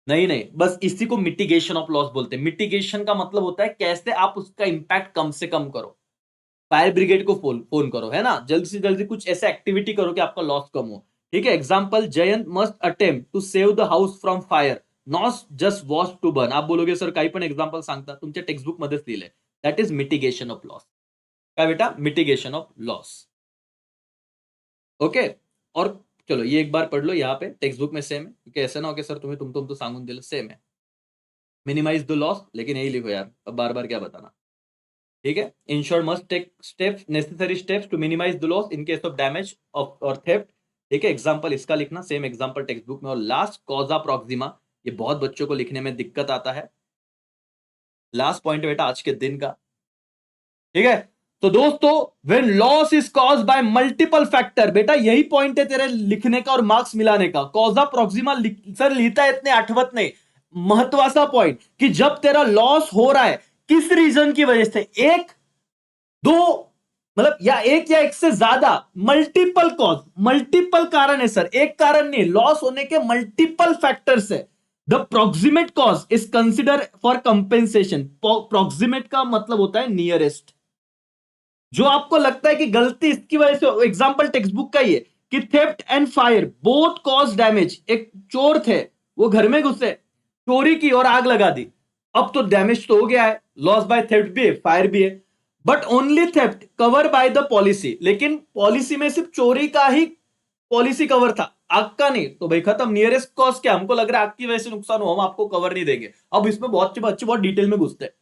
नहीं नहीं, बस इसी को मिटिगेशन ऑफ लॉस बोलते हैं। मिटिगेशन का मतलब होता है कैसे आप उसका इंपैक्ट कम से कम करो। फायर ब्रिगेड को फोन करो, है ना, जल्दी से जल्दी कुछ ऐसे एक्टिविटी करो कि आपका लॉस कम हो। ठीक है, example, Jayant must attempt to save the house from fire, not just watch to burn. आप बोलोगे सर काही पण एक्झाम्पल सांगता, तुमच्या टेक्स्टबुक मध्येच लिहिलंय। That is mitigation of loss. क्या बेटा? Mitigation of loss. ओके, और चलो ये एक बार पढ़ लो, यहाँ पे टेक्स्ट बुक में सेम है, क्योंकि ऐसा ना हो कि सर तुम्हें तुम तो सांगून दिलं, सेम है। मिनिमाइज द लॉस, लेकिन यही लिखो यार, अब बार बार क्या बताना। ठीक है, insured must take steps, necessary steps to minimise the loss in case of damage of और थेफ्ट। ठीक है, एग्जांपल इसका लिखना, सेम एग्जांपल टेक्स्ट बुक में। और लास्ट, कॉजा प्रॉक्सिमा, ये बहुत बच्चों को लिखने में दिक्कत आता है। लास्ट पॉइंट बेटा आज के दिन का। ठीक है, तो दोस्तों, when loss is cause by multiple factor, बेटा यही पॉइंट है तेरे लिखने का और मार्क्स मिलाने का। कॉजा प्रॉक्सिमा सर लिखता है, इतने आठवत नहीं, महत्वाचा पॉइंट कि जब तेरा लॉस हो रहा है किस रीजन की वजह से, एक, दो, मतलब या एक या एक से ज्यादा, मल्टीपल कॉज, मल्टीपल कारण है सर, एक कारण नहीं, लॉस होने के मल्टीपल फैक्टर्स है। The proximate cause is consider for compensation. Proximate का मतलब होता है नियरेस्ट। जो आपको लगता है कि गलती इसकी वजह से, एग्जांपल टेक्स्ट बुक का ही है कि theft and fire both cause damage. एक चोर थे, वो घर में घुसे, चोरी की और आग लगा दी। अब तो डैमेज तो हो गया है, लॉस बाय थेफ्ट भी है, फायर भी है, but only theft cover by the policy. लेकिन पॉलिसी में सिर्फ चोरी का ही पॉलिसी कवर था, आग का नहीं। तो भाई खत्म। नियरेस्ट कॉज क्या, हमको लग रहा है आग की वजह से नुकसान हुआ, हम आपको कवर नहीं देंगे। अब इसमें बहुत बच्चे बहुत डिटेल में घुसते हैं।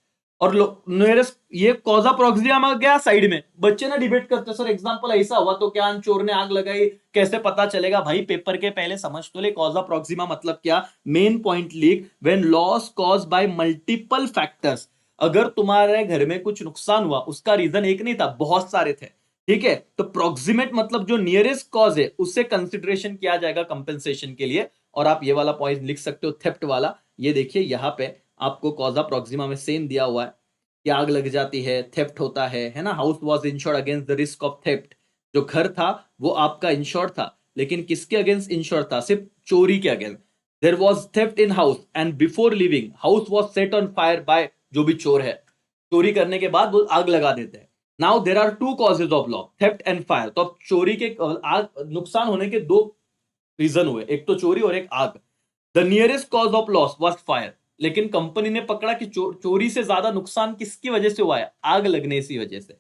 और नियरेस्ट ये कॉजा प्रॉक्सिमा गया साइड में, बच्चे ना डिबेट करते, सर एग्जांपल ऐसा हुआ तो क्या, चोर ने आग लगाई, कैसे पता चलेगा? भाई पेपर के पहले समझ तो ले कॉजा प्रॉक्सिमा मतलब क्या। मेन पॉइंट लिख, when loss cause by multiple factors. अगर तुम्हारे घर में कुछ नुकसान हुआ, उसका रीजन एक नहीं था, बहुत सारे थे, ठीक है? तो प्रोक्सिमेट मतलब जो नियरेस्ट कॉज है उससे कंसिडरेशन किया जाएगा कंपेंसेशन के लिए। और आप ये वाला पॉइंट लिख सकते हो, थेफ्ट वाला। ये देखिए यहां पे आपको कॉजा प्रोक्सिमा में सेम दिया हुआ है कि आग लग जाती है, थेफ्ट होता है ना। House was insured against the risk of theft. जो घर था वो आपका इंश्योर्ड था, लेकिन किसके अगेंस्ट इंश्योर्ड था? सिर्फ चोरी के against. There was theft in house and before leaving house was set on fire by जो भी चोर है। चोरी करने के बाद वो आग लगा देते हैं। Now there are two causes of loss, theft and fire. तो अब चोरी के आग नुकसान होने के दो रीजन हुए, एक तो चोरी और एक आग। The nearest cause of loss was fire. लेकिन कंपनी ने पकड़ा कि चोरी से ज्यादा नुकसान किसकी वजह से हुआ है? आग लगने की वजह से।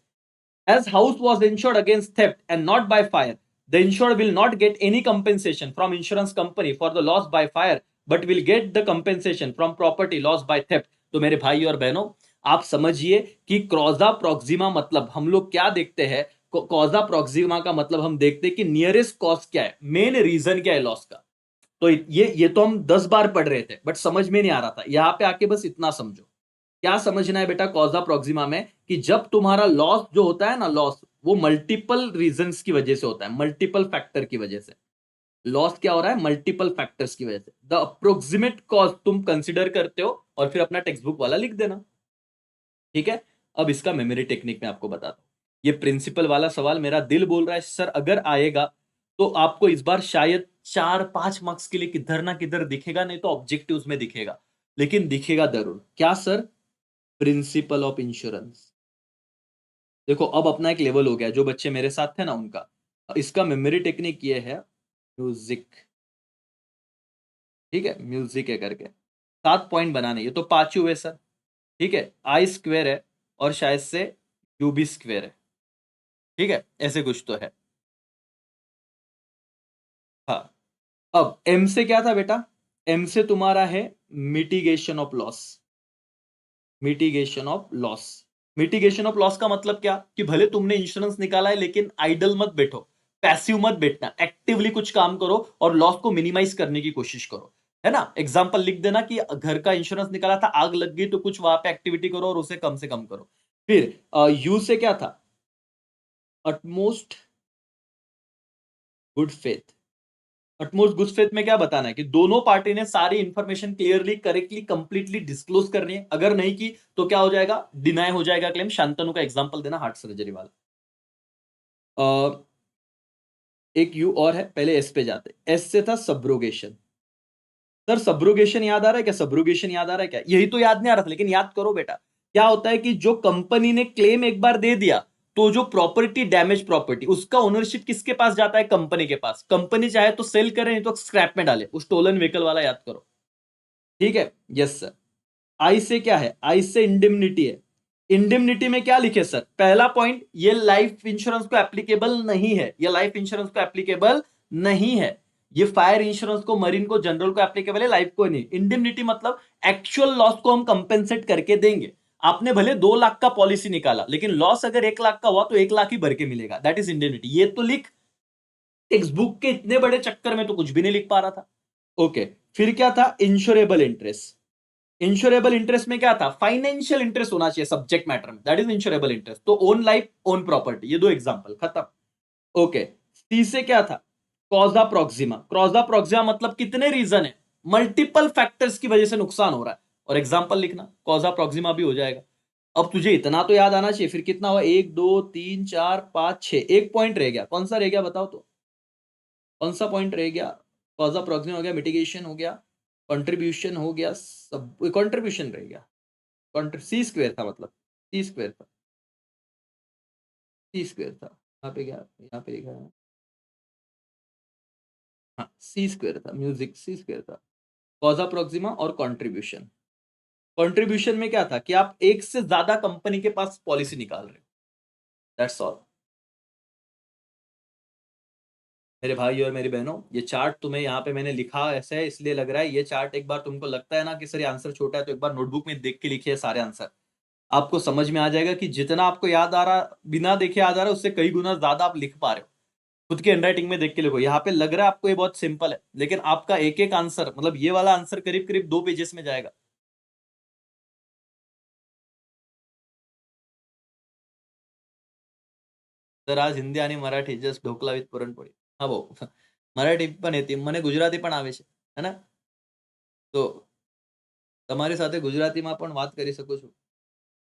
As house was insured against theft and not by fire, the insured will not get any compensation from insurance company for the loss by fire, but will get the compensation from property loss by theft. तो मेरे भाई और बहनों, आप समझिए कि कॉजा Proxima मतलब हम लोग क्या देखते हैं। कॉजा प्रॉक्सिमा का मतलब हम देखते हैं कि नियरेस्ट कॉज क्या है, मेन रीजन क्या है लॉस का। तो ये तो हम 10 बार पढ़ रहे थे, बट समझ में नहीं आ रहा था। यहां पे आके बस इतना समझो। क्या समझना है बेटा कॉजा प्रॉक्सिमा में, कि जब तुम्हारा लॉस जो होता है ना, लॉस वो मल्टीपल रीजंस की वजह से होता है, मल्टीपल फैक्टर की वजह से। लॉस क्या हो रहा है? मल्टीपल फैक्टर्स की वजह से। द अप्रोक्सीमेट कॉज तुम कंसिडर करते हो और फिर अपना टेक्स्ट बुक वाला लिख देना, ठीक है? अब इसका मेमोरी टेक्निक में आपको बताता हूं। ये प्रिंसिपल वाला सवाल मेरा दिल बोल रहा है सर अगर आएगा तो आपको इस बार शायद 4-5 मार्क्स के लिए किधर ना किधर दिखेगा, नहीं तो ऑब्जेक्टिव्स में दिखेगा, लेकिन दिखेगा जरूर। क्या सर? Principle of insurance. देखो अब अपना एक लेवल हो गया, जो बच्चे मेरे साथ थे ना उनका। इसका मेमोरी टेक्निक ये है, म्यूजिक, ठीक है? म्यूजिक है करके 7 पॉइंट बनाने, ये तो 5 ही हुए सर, ठीक है? आई स्क्वेयर है और शायद से यूबी स्क्वेयर है, ठीक है? ऐसे कुछ तो है। हाँ, अब एम से क्या था बेटा? एम से तुम्हारा है mitigation of loss. Mitigation of loss. Mitigation of loss का मतलब क्या, कि भले तुमने इंश्योरेंस निकाला है लेकिन आइडल मत बैठो, पैसिव मत बैठना, एक्टिवली कुछ काम करो और लॉस को मिनिमाइज करने की कोशिश करो, है ना? एग्जांपल लिख देना कि घर का इंश्योरेंस निकाला था, आग लग गई, तो कुछ वहां पे एक्टिविटी करो और उसे कम से कम करो। फिर यू से क्या था? Utmost good faith. Utmost good faith में क्या बताना है, कि दोनों पार्टी ने सारी information clearly, correctly, completely disclose करनी है। अगर नहीं की तो क्या हो जाएगा? डिनाई हो जाएगा क्लेम। शांतनु का एग्जांपल देना, हार्ट सर्जरी वाला। एक यू और है, पहले एस पे जाते। एस से था सब्रोगेशन। सर सब्रोगेशन याद आ रहा है क्या? सब्रोगेशन याद आ रहा है क्या? यही तो याद नहीं आ रहा था, लेकिन याद करो बेटा। क्या होता है कि जो कंपनी ने क्लेम एक बार दे दिया, तो जो प्रॉपर्टी, डैमेज प्रॉपर्टी, उसका ओनरशिप किसके पास जाता है? कंपनी के पास। कंपनी चाहे तो सेल करे, नहीं तो स्क्रैप में डाले। उस स्टोलन व्हीकल वाला याद करो, ठीक है? Yes sir. आई से क्या है? आई से इंडेमनिटी है। इंडेमनिटी में क्या लिखे सर? पहला पॉइंट, ये लाइफ इंश्योरेंस को एप्लीकेबल नहीं है, ये लाइफ इंश्योरेंस को एप्लीकेबल नहीं है। ये फायर इंश्योरेंस को, मरीन को, जनरल को एप्लीकेबल है, लाइफ को नहीं। इंडेमनिटी मतलब एक्चुअल लॉस को हम कंपेंसेट करके देंगे। आपने भले 2 लाख का पॉलिसी निकाला, लेकिन लॉस अगर 1 लाख का हुआ तो 1 लाख ही भर के मिलेगा। That is indemnity. ये तो लिख। टेक्स्ट बुक के इतने बड़े चक्कर में तो कुछ भी नहीं लिख पा रहा था। ओके, फिर क्या था? Insurable interest. इंश्योरेबल इंटरेस्ट में क्या था? फाइनेंशियल इंटरेस्ट होना चाहिए सब्जेक्ट मैटर में, दैट इज इंश्योरेबल इंटरेस्ट। तो ओन लाइफ, ओन प्रॉपर्टी, ये 2 एग्जांपल खत्म। ओके, सी से क्या था? कॉजा प्रॉक्सिमा। कॉजा प्रॉक्सिमा मतलब कितने रीजन है? मल्टीपल फैक्टर्स की वजह से नुकसान हो रहा है, और एग्जांपल लिखना, कॉजा प्रॉक्सिमा भी हो जाएगा। अब तुझे इतना तो याद आना चाहिए। फिर कितना हुआ? 1 2 3 4 5 6, एक पॉइंट रह गया। कौन सा रह गया बताओ तो? कौन सा पॉइंट रह गया? कॉजा प्रॉक्सिमा हो गया, मिटिगेशन हो गया, कंट्रीब्यूशन हो गया, सब कंट्रीब्यूशन रह गया, सी स्क्वायर था, मतलब सी स्क्वायर था, सी स्क्वायर था, यहाँ पे क्या, यहाँ पे लिखा है, हाँ सी स्क्वायर था, म्यूजिक सी स्क्वायर था, कॉजा प्रोक्सिमा और कंट्रीब्यूशन। कंट्रीब्यूशन में क्या था कि आप एक से ज्यादा कंपनी के पास पॉलिसी निकाल रहे हो, दैट्स ऑल। मेरे भाई और मेरी बहनों, ये चार्ट तुम्हें यहाँ पे मैंने लिखा ऐसे है, इसलिए लग रहा है ये चार्ट, एक बार तुमको लगता है ना कि सर ये आंसर छोटा है, तो एक बार नोटबुक में देख के लिखिए सारे आंसर, आपको समझ में आ जाएगा कि जितना आपको याद आ रहा, बिना देखे याद आ रहा है, उससे कई गुना ज्यादा आप लिख पा रहे हो। खुद की हैंडराइटिंग में देख के लिखो, यहाँ पे लग रहा है आपको ये बहुत सिंपल है, लेकिन आपका एक एक आंसर, मतलब ये वाला आंसर करीब करीब 2 पेजेस में जाएगा। तर आज हिंदी आणि मराठी जस्ट ढोकला विथ पुरणपोळी. હા ભાऊ મરાઠી પણ હતી, મને ગુજરાતી પણ આવે છે, હે ને? તો તમારી સાથે ગુજરાતીમાં પણ વાત કરી શકું છું.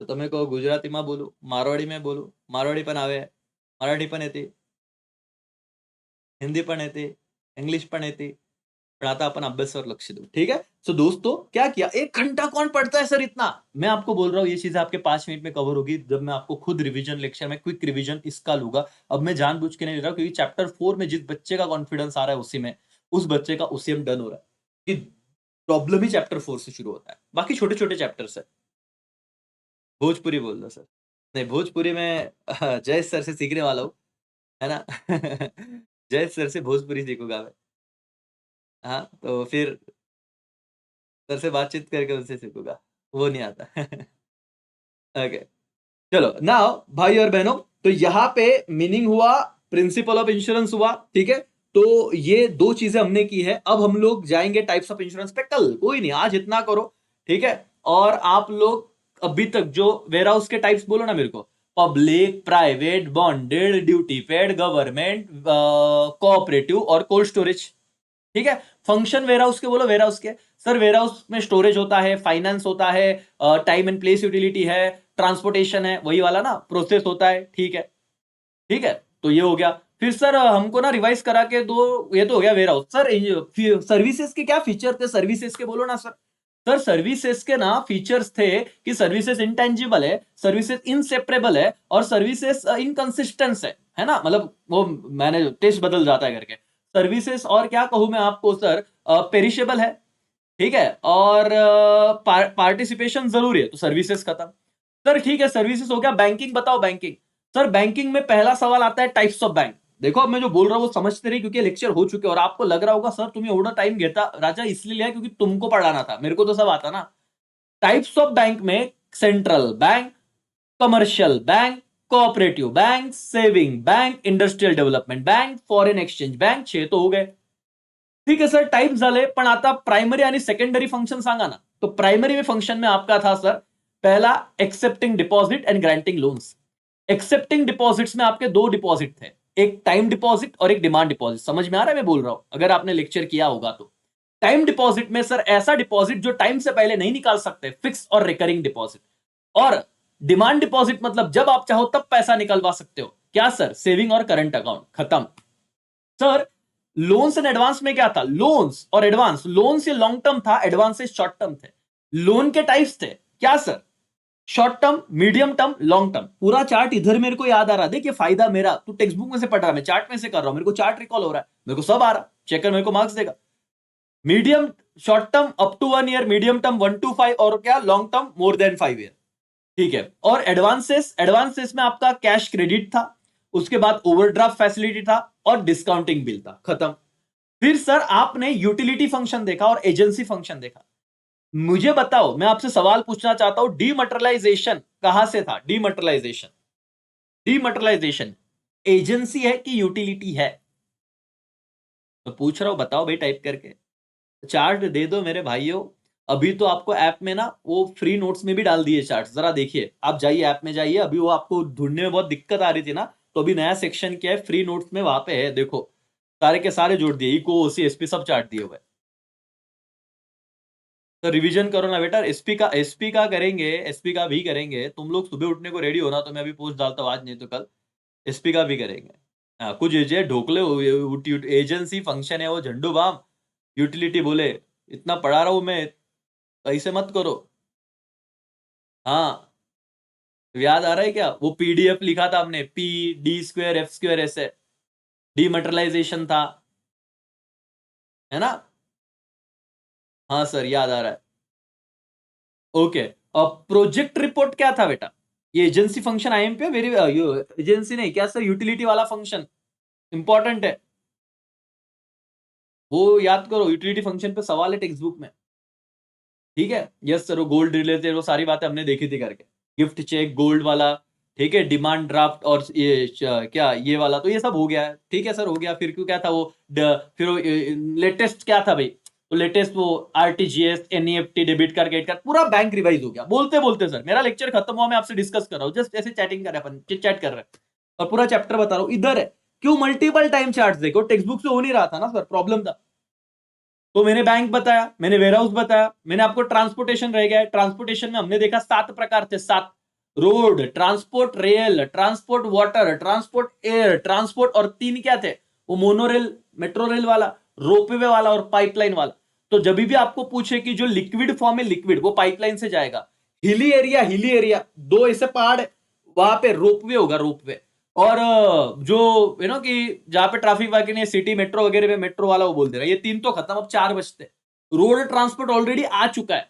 તો તમે કહો ગુજરાતીમાં બોલું, મારવાડીમાં બોલું, મારવાડી પણ આવે, मराठी पण येते, हिंदी पण येते, इंग्लिश पण येते, पण आता अपन अभ्यासावर लक्ष दो, ठीक है? सो दोस्तों क्या किया, 1 घंटा कौन पढ़ता है सर इतना? मैं आपको बोल रहा हूँ ये चीजें आपके 5 मिनट में कवर होगी, जब मैं आपको खुद रिवीजन लेक्चर में क्विक रिवीजन इसका लूंगा। अब मैं जानबूझ के नहीं ले रहा हूँ, क्योंकि चैप्टर 4 में जिस बच्चे का कॉन्फिडेंस आ रहा है उसी में, उस बच्चे का उसी में डन हो रहा है कि प्रॉब्लम ही चैप्टर 4 से शुरू होता है, बाकी छोटे छोटे चैप्टर्स है। भोजपुरी बोल दो सर। नहीं, भोजपुरी में जय सर से सीखने वाला हूँ, है ना? जय सर से भोजपुरी सीखूंगा मैं। हाँ, तो फिर सर से बातचीत करके उनसे सीखूंगा, वो नहीं आता। ओके, चलो नाउ भाई और बहनों, तो यहाँ पे मीनिंग हुआ, प्रिंसिपल ऑफ इंश्योरेंस हुआ, ठीक है? तो ये 2 चीजें हमने की है। अब हम लोग जाएंगे टाइप्स ऑफ इंश्योरेंस पे कल, कोई नहीं, आज इतना करो, ठीक है? और आप लोग अभी तक जो वेयर हाउस के टाइप्स बोलो ना मेरे को, public, private, bonded, duty paid, government, cooperative और कोल्ड स्टोरेज, ठीक है? फंक्शन वेयरहाउस के बोलो, वेयरहाउस के सर, वेयरहाउस में स्टोरेज होता है, फाइनेंस होता है, टाइम एंड प्लेस यूटिलिटी है, ट्रांसपोर्टेशन है, वही वाला ना प्रोसेस होता है, ठीक है? ठीक है, तो ये हो गया। फिर सर हमको ना रिवाइज करा के दो, ये तो हो गया वेयरहाउस। सर सर्विसेज के क्या फीचर थे, सर्विसेज के बोलो ना सर। सर सर्विसेज के ना फीचर्स थे कि सर्विसेज इंटेंजिबल है, सर्विसेज इनसेपरेबल है, और सर्विसेज इनकंसिस्टेंस है ना? मतलब वो मैंने टेस्ट बदल जाता है करके सर्विसेज, और क्या कहूं मैं आपको सर, पेरिशेबल है, ठीक है? और पार्टिसिपेशन जरूरी है, तो सर्विसेज खत्म। सर ठीक है, सर्विसेज हो गया। बैंकिंग बताओ, बैंकिंग। सर बैंकिंग में पहला सवाल आता है टाइप्स ऑफ बैंक। देखो अब मैं जो बोल रहा हूं वो समझते रहे, क्योंकि लेक्चर हो चुके और आपको लग रहा होगा सर तुम्हें एवढा टाइम घेता राजा, इसलिए लिया क्योंकि तुमको पढ़ाना था, मेरे को तो सब आता ना। टाइप्स ऑफ बैंक में central bank, commercial bank, cooperative bank, saving bank, industrial development bank, foreign exchange bank, 6 तो हो गए, ठीक है सर? टाइप झाले, पण आता प्राइमरी आणि सेकंडरी फंक्शन सांगा ना। तो प्राइमरी में फंक्शन में आपका था सर, पहला accepting deposit and granting loans. Accepting deposits में आपके 2 डिपॉजिट थे, एक टाइम डिपॉजिट और एक डिमांड डिपॉजिट। समझ में आ रहा है मैं बोल रहा हूं? अगर आपने लेक्चर किया होगा तो टाइम डिपॉजिट में सर ऐसा डिपॉजिट जो टाइम से पहले नहीं निकाल सकते, फिक्स और रिकरिंग डिपॉजिट। और डिमांड डिपॉजिट मतलब जब आप चाहो तब पैसा निकलवा सकते हो, क्या सर? सेविंग और करंट अकाउंट, खत्म। सर लोन्स एंड एडवांस में क्या था? लोन्स और एडवांस, लोन्स ये लॉन्ग टर्म था, एडवांस शॉर्ट टर्म थे। लोन के टाइप्स थे क्या sir? Short term, medium term, long term. पूरा चार्ट इधर मेरे को याद आ रहा है, देखिए फायदा मेरा, तू टेक्स्ट बुक में से पढ़ रहा है, मैं चार्ट में से कर रहा हूं, मेरे को चार्ट रिकॉल हो रहा है, मेरे को सब आ रहा, चेक कर, मेरे को मार्क्स देगा। Medium, short term up to 1 year, medium term 1 to 5, और क्या long term more than 5 year, ठीक है? और एडवांसेस, एडवांसेस में आपका कैश क्रेडिट था, उसके बाद ओवरड्राफ्ट फैसिलिटी था, और डिस्काउंटिंग बिल था, खत्म। फिर सर आपने यूटिलिटी फंक्शन देखा और एजेंसी फंक्शन देखा। मुझे बताओ, मैं आपसे सवाल पूछना चाहता हूं, डीमटेरियलाइजेशन कहां से था? डीमटेरियलाइजेशन, डीमटेरियलाइजेशन एजेंसी है कि यूटिलिटी है? तो पूछ रहा हूं, बताओ भाई टाइप करके। चार्ट दे दो मेरे भाइयों। अभी तो आपको ऐप में ना वो फ्री नोट्स में भी डाल दिए चार्ट, जरा देखिए, आप जाइए ऐप में जाइए, अभी वो आपको ढूंढने में बहुत दिक्कत आ रही थी ना, तो अभी नया सेक्शन क्या है, फ्री नोट्स में वहां पे है, देखो सारे के सारे जोड़ दिए, इको, ओसी, एसपी सब चार्ट दिए हुए। तो रिवीजन करो ना बेटा, एसपी का करेंगे, एसपी का भी करेंगे। तुम लोग सुबह उठने को रेडी हो ना, तो मैं अभी पोस्ट डालता हूँ आज, नहीं तो कल एसपी का भी करेंगे। हाँ, कुछ ढोकले एजेंसी फंक्शन है वो, झंडू बाम यूटिलिटी बोले, इतना पढ़ा रहा हूं मैं, ऐसे मत करो। हाँ, याद आ रहा है क्या? वो पीडीएफ लिखा था हमने, P D square F square, ऐसे डीमटेरियलाइजेशन था, है ना? हाँ सर, याद आ रहा है। ओके, प्रोजेक्ट रिपोर्ट क्या था बेटा? ये agency function IMP, very agency नहीं क्या सर, यूटिलिटी वाला फंक्शन इंपॉर्टेंट है, वो याद करो। यूटिलिटी फंक्शन पे सवाल है टेक्स्ट बुक में, ठीक है? यस सर, वो गोल्ड रिलेटेड वो सारी बातें हमने देखी थी करके, गिफ्ट चेक, गोल्ड वाला, ठीक है, डिमांड ड्राफ्ट, और ये क्या ये वाला, तो ये सब हो गया है, ठीक है सर, हो गया। फिर क्यों क्या था वो फिर लेटेस्ट क्या था भाई? तो लेटेस्ट वो RTGS, NEFT, debit card, credit card, पूरा बैंक रिवाइज हो गया। बोलते बोलते सर मेरा लेक्चर खत्म हुआ, मैं आपसे डिस्कस कर रहा हूँ, जस्ट ऐसे चैटिंग कर रहे हैं अपन, चैट कर रहे हैं, और पूरा चैप्टर बता रहा हूँ, इधर है। क्यों? मल्टीपल टाइम चार्ट देखो, टेक्स्ट बुक से हो नहीं रहा था ना सर, प्रॉब्लम था। तो मैंने बैंक बताया, मैंने वेयरहाउस बताया, मैंने आपको ट्रांसपोर्टेशन रह गया है। ट्रांसपोर्टेशन में हमने देखा 7 प्रकार थे, 7। Road transport, rail transport, water transport, air transport, और 3 क्या थे? वो मोनोरेल, मेट्रो रेल वाला, रोपवे वाला और पाइपलाइन वाला। तो जब भी आपको पूछे कि जो लिक्विड फॉर्म है, लिक्विड वो पाइपलाइन से जाएगा। हिली एरिया, हिली एरिया, 2 ऐसे पहाड़ है, वहां पे रोपवे होगा, रोपवे। और जो यू नो कि जहां पे ट्रैफिक वाकी नहीं, सिटी मेट्रो वगैरह में मेट्रो वाला वो बोल देगा। ये 3 तो खत्म, अब 4 बचते। रोड ट्रांसपोर्ट ऑलरेडी आ चुका है,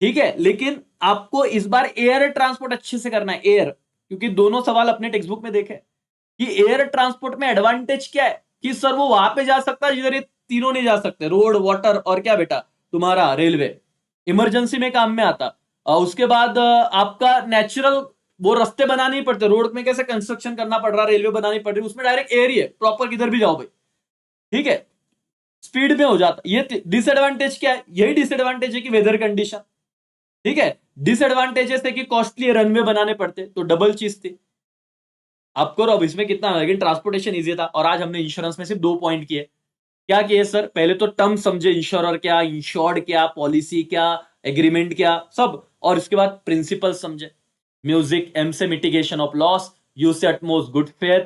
ठीक है, लेकिन आपको इस बार एयर ट्रांसपोर्ट अच्छे से करना है, एयर, क्योंकि दोनों सवाल अपने टेक्स्ट बुक में देखे कि एयर ट्रांसपोर्ट में एडवांटेज क्या है, कि सर वो वहां पे जा सकता है जिधर ये तीनों नहीं जा सकते, रोड, वाटर और क्या बेटा तुम्हारा रेलवे, इमरजेंसी में काम में आता। उसके बाद आपका नेचुरल वो रास्ते बनाने ही पड़ते, रोड में कैसे कंस्ट्रक्शन करना पड़ रहा, रेलवे बनानी पड़ रही, उसमें डायरेक्ट एयर ही है, प्रॉपर किधर भी जाओ भाई, ठीक है, स्पीड में हो जाता। ये डिसएडवांटेज क्या है? यही डिसएडवांटेज है कि वेदर कंडीशन, ठीक है। डिसएडवांटेजेस है कि कॉस्टली रनवे बनाने पड़ते, तो डबल चीज थी। आप करो अब इसमें कितना, लेकिन ट्रांसपोर्टेशन इजी था। और आज हमने इंश्योरेंस में सिर्फ 2 पॉइंट किए। क्या किए सर? पहले तो टर्म समझे, इंश्योरर क्या, इंश्योर्ड क्या, पॉलिसी क्या, एग्रीमेंट क्या, सब। और इसके बाद प्रिंसिपल समझे। म्यूजिक, एम से मिटिगेशन ऑफ लॉस, यू से अटमोस्ट गुड फेथ,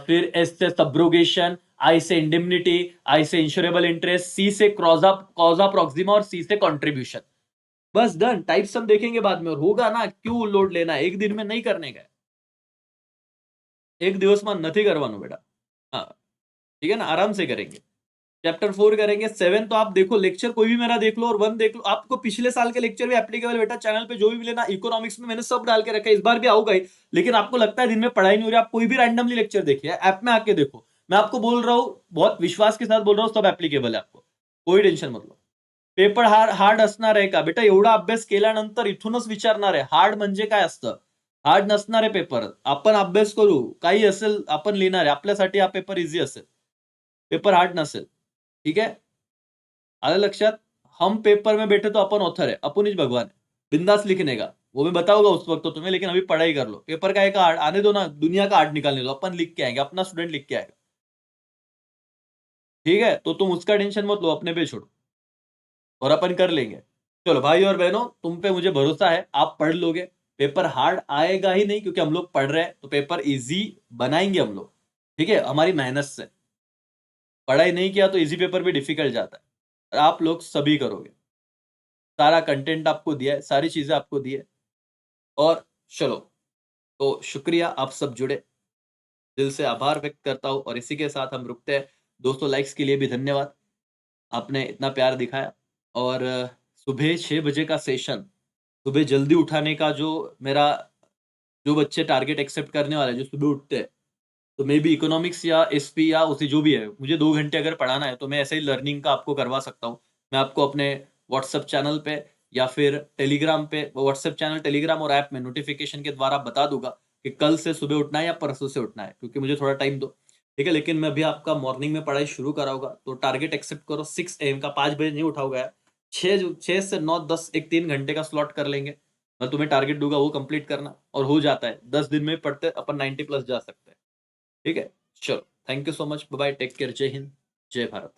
फिर एस से सब्रोगेशन, आई से इंडिमनिटी, आई से इंश्योरेबल इंटरेस्ट, सी से कॉजा प्रॉक्सिमा, और सी से कॉन्ट्रीब्यूशन। बस डन। टाइप्स हम देखेंगे बाद में, और होगा ना, क्यों लोड लेना है, एक दिन में नहीं करने का, एक दिवस में नहीं करवानो बेटा। हाँ, ठीक है ना, आराम से करेंगे। चैप्टर 4 करेंगे, 7 तो आप देखो, लेक्चर कोई भी मेरा देख लो और 1 देख लो, आपको पिछले साल के लेक्चर भी एप्लीकेबल बेटा, चैनल पे जो भी लेना। इकोनॉमिक्स में मैंने सब डाल के रखा है, इस बार भी आऊंगा ही। लेकिन आपको लगता है दिन में पढ़ाई नहीं हो रही, आप कोई भी रैंडमली लेक्चर देखिए, ऐप में आके देखो। मैं आपको बोल रहा हूं, बहुत विश्वास के साथ बोल रहा हूं, सब एप्लीकेबल है आपको, कोई टेन्शन मत लो। पेपर हार्ड असणार आहे का बेटा? एवढा अभ्यास केल्यानंतर इथूनच विचारणार आहे हार्ड म्हणजे काय असतं, हार्ड नसणार आहे पेपर, आपण अभ्यास करू, काही असेल आपण लिहिणार आहे, आपल्यासाठी हा पेपर इझी असेल, पेपर हार्ड नसेल, ठीक है? आलं लक्षात? हम पेपर में बैठे तो अपन ऑथर है, अपन ही भगवान है, बिंदास लिखने का, वो मैं बताऊंगा उस वक्त तो तुम्हें, लेकिन अभी पढ़ाई कर लो। पेपर का एक हार्ड आने दो ना, दुनिया का हार्ड निकालने दो, अपन लिख के आएंगे, अपना स्टूडेंट लिख के आएगा, ठीक है? तो तुम उसका टेंशन मत लो, अपने पे छोड़ो, और अपन कर लेंगे। चलो भाई और बहनों, तुम पे मुझे भरोसा है, आप पढ़ लोगे। पेपर हार्ड आएगा ही नहीं, क्योंकि हम लोग पढ़ रहे हैं, तो पेपर इजी बनाएंगे हम लोग, ठीक है, हमारी मेहनत से। पढ़ाई नहीं किया तो इजी पेपर भी डिफिकल्ट जाता है, और आप लोग सभी करोगे। सारा कंटेंट आपको दिया है, सारी चीजें आपको दी है। और चलो, तो शुक्रिया, आप सब जुड़े, दिल से आभार व्यक्त करता हूं, और इसी के साथ हम रुकते हैं। 200 लाइक्स के लिए भी धन्यवाद, आपने इतना प्यार दिखाया। और सुबह 6 बजे का सेशन, सुबह जल्दी उठाने का जो मेरा, जो बच्चे टारगेट एक्सेप्ट करने वाले हैं, जो सुबह उठते हैं, तो मे बी इकोनॉमिक्स या एसपी या उसे जो भी है, मुझे 2 घंटे अगर पढ़ाना है, तो मैं ऐसे ही लर्निंग का आपको करवा सकता हूँ। मैं आपको अपने व्हाट्सएप चैनल पे या फिर टेलीग्राम पे, व्हाट्सएप चैनल, टेलीग्राम और ऐप में नोटिफिकेशन के द्वारा बता दूंगा कि कल से सुबह उठना है या परसों से उठना है, क्योंकि मुझे थोड़ा टाइम दो, ठीक है? लेकिन मैं अभी आपका मॉर्निंग में पढ़ाई शुरू कराऊंगा, तो टारगेट एक्सेप्ट करो 6 AM का, 5 बजे नहीं उठाऊंगा यार, 6 से 9, 10, एक 3 घंटे का स्लॉट कर लेंगे। मैं तुम्हें टारगेट दूंगा, वो कंप्लीट करना, और हो जाता है 10 दिन में पढ़ते अपन 90 प्लस जा सकते हैं, ठीक है? चलो, thank you so much, bye bye, take care, जय हिंद, जय भारत।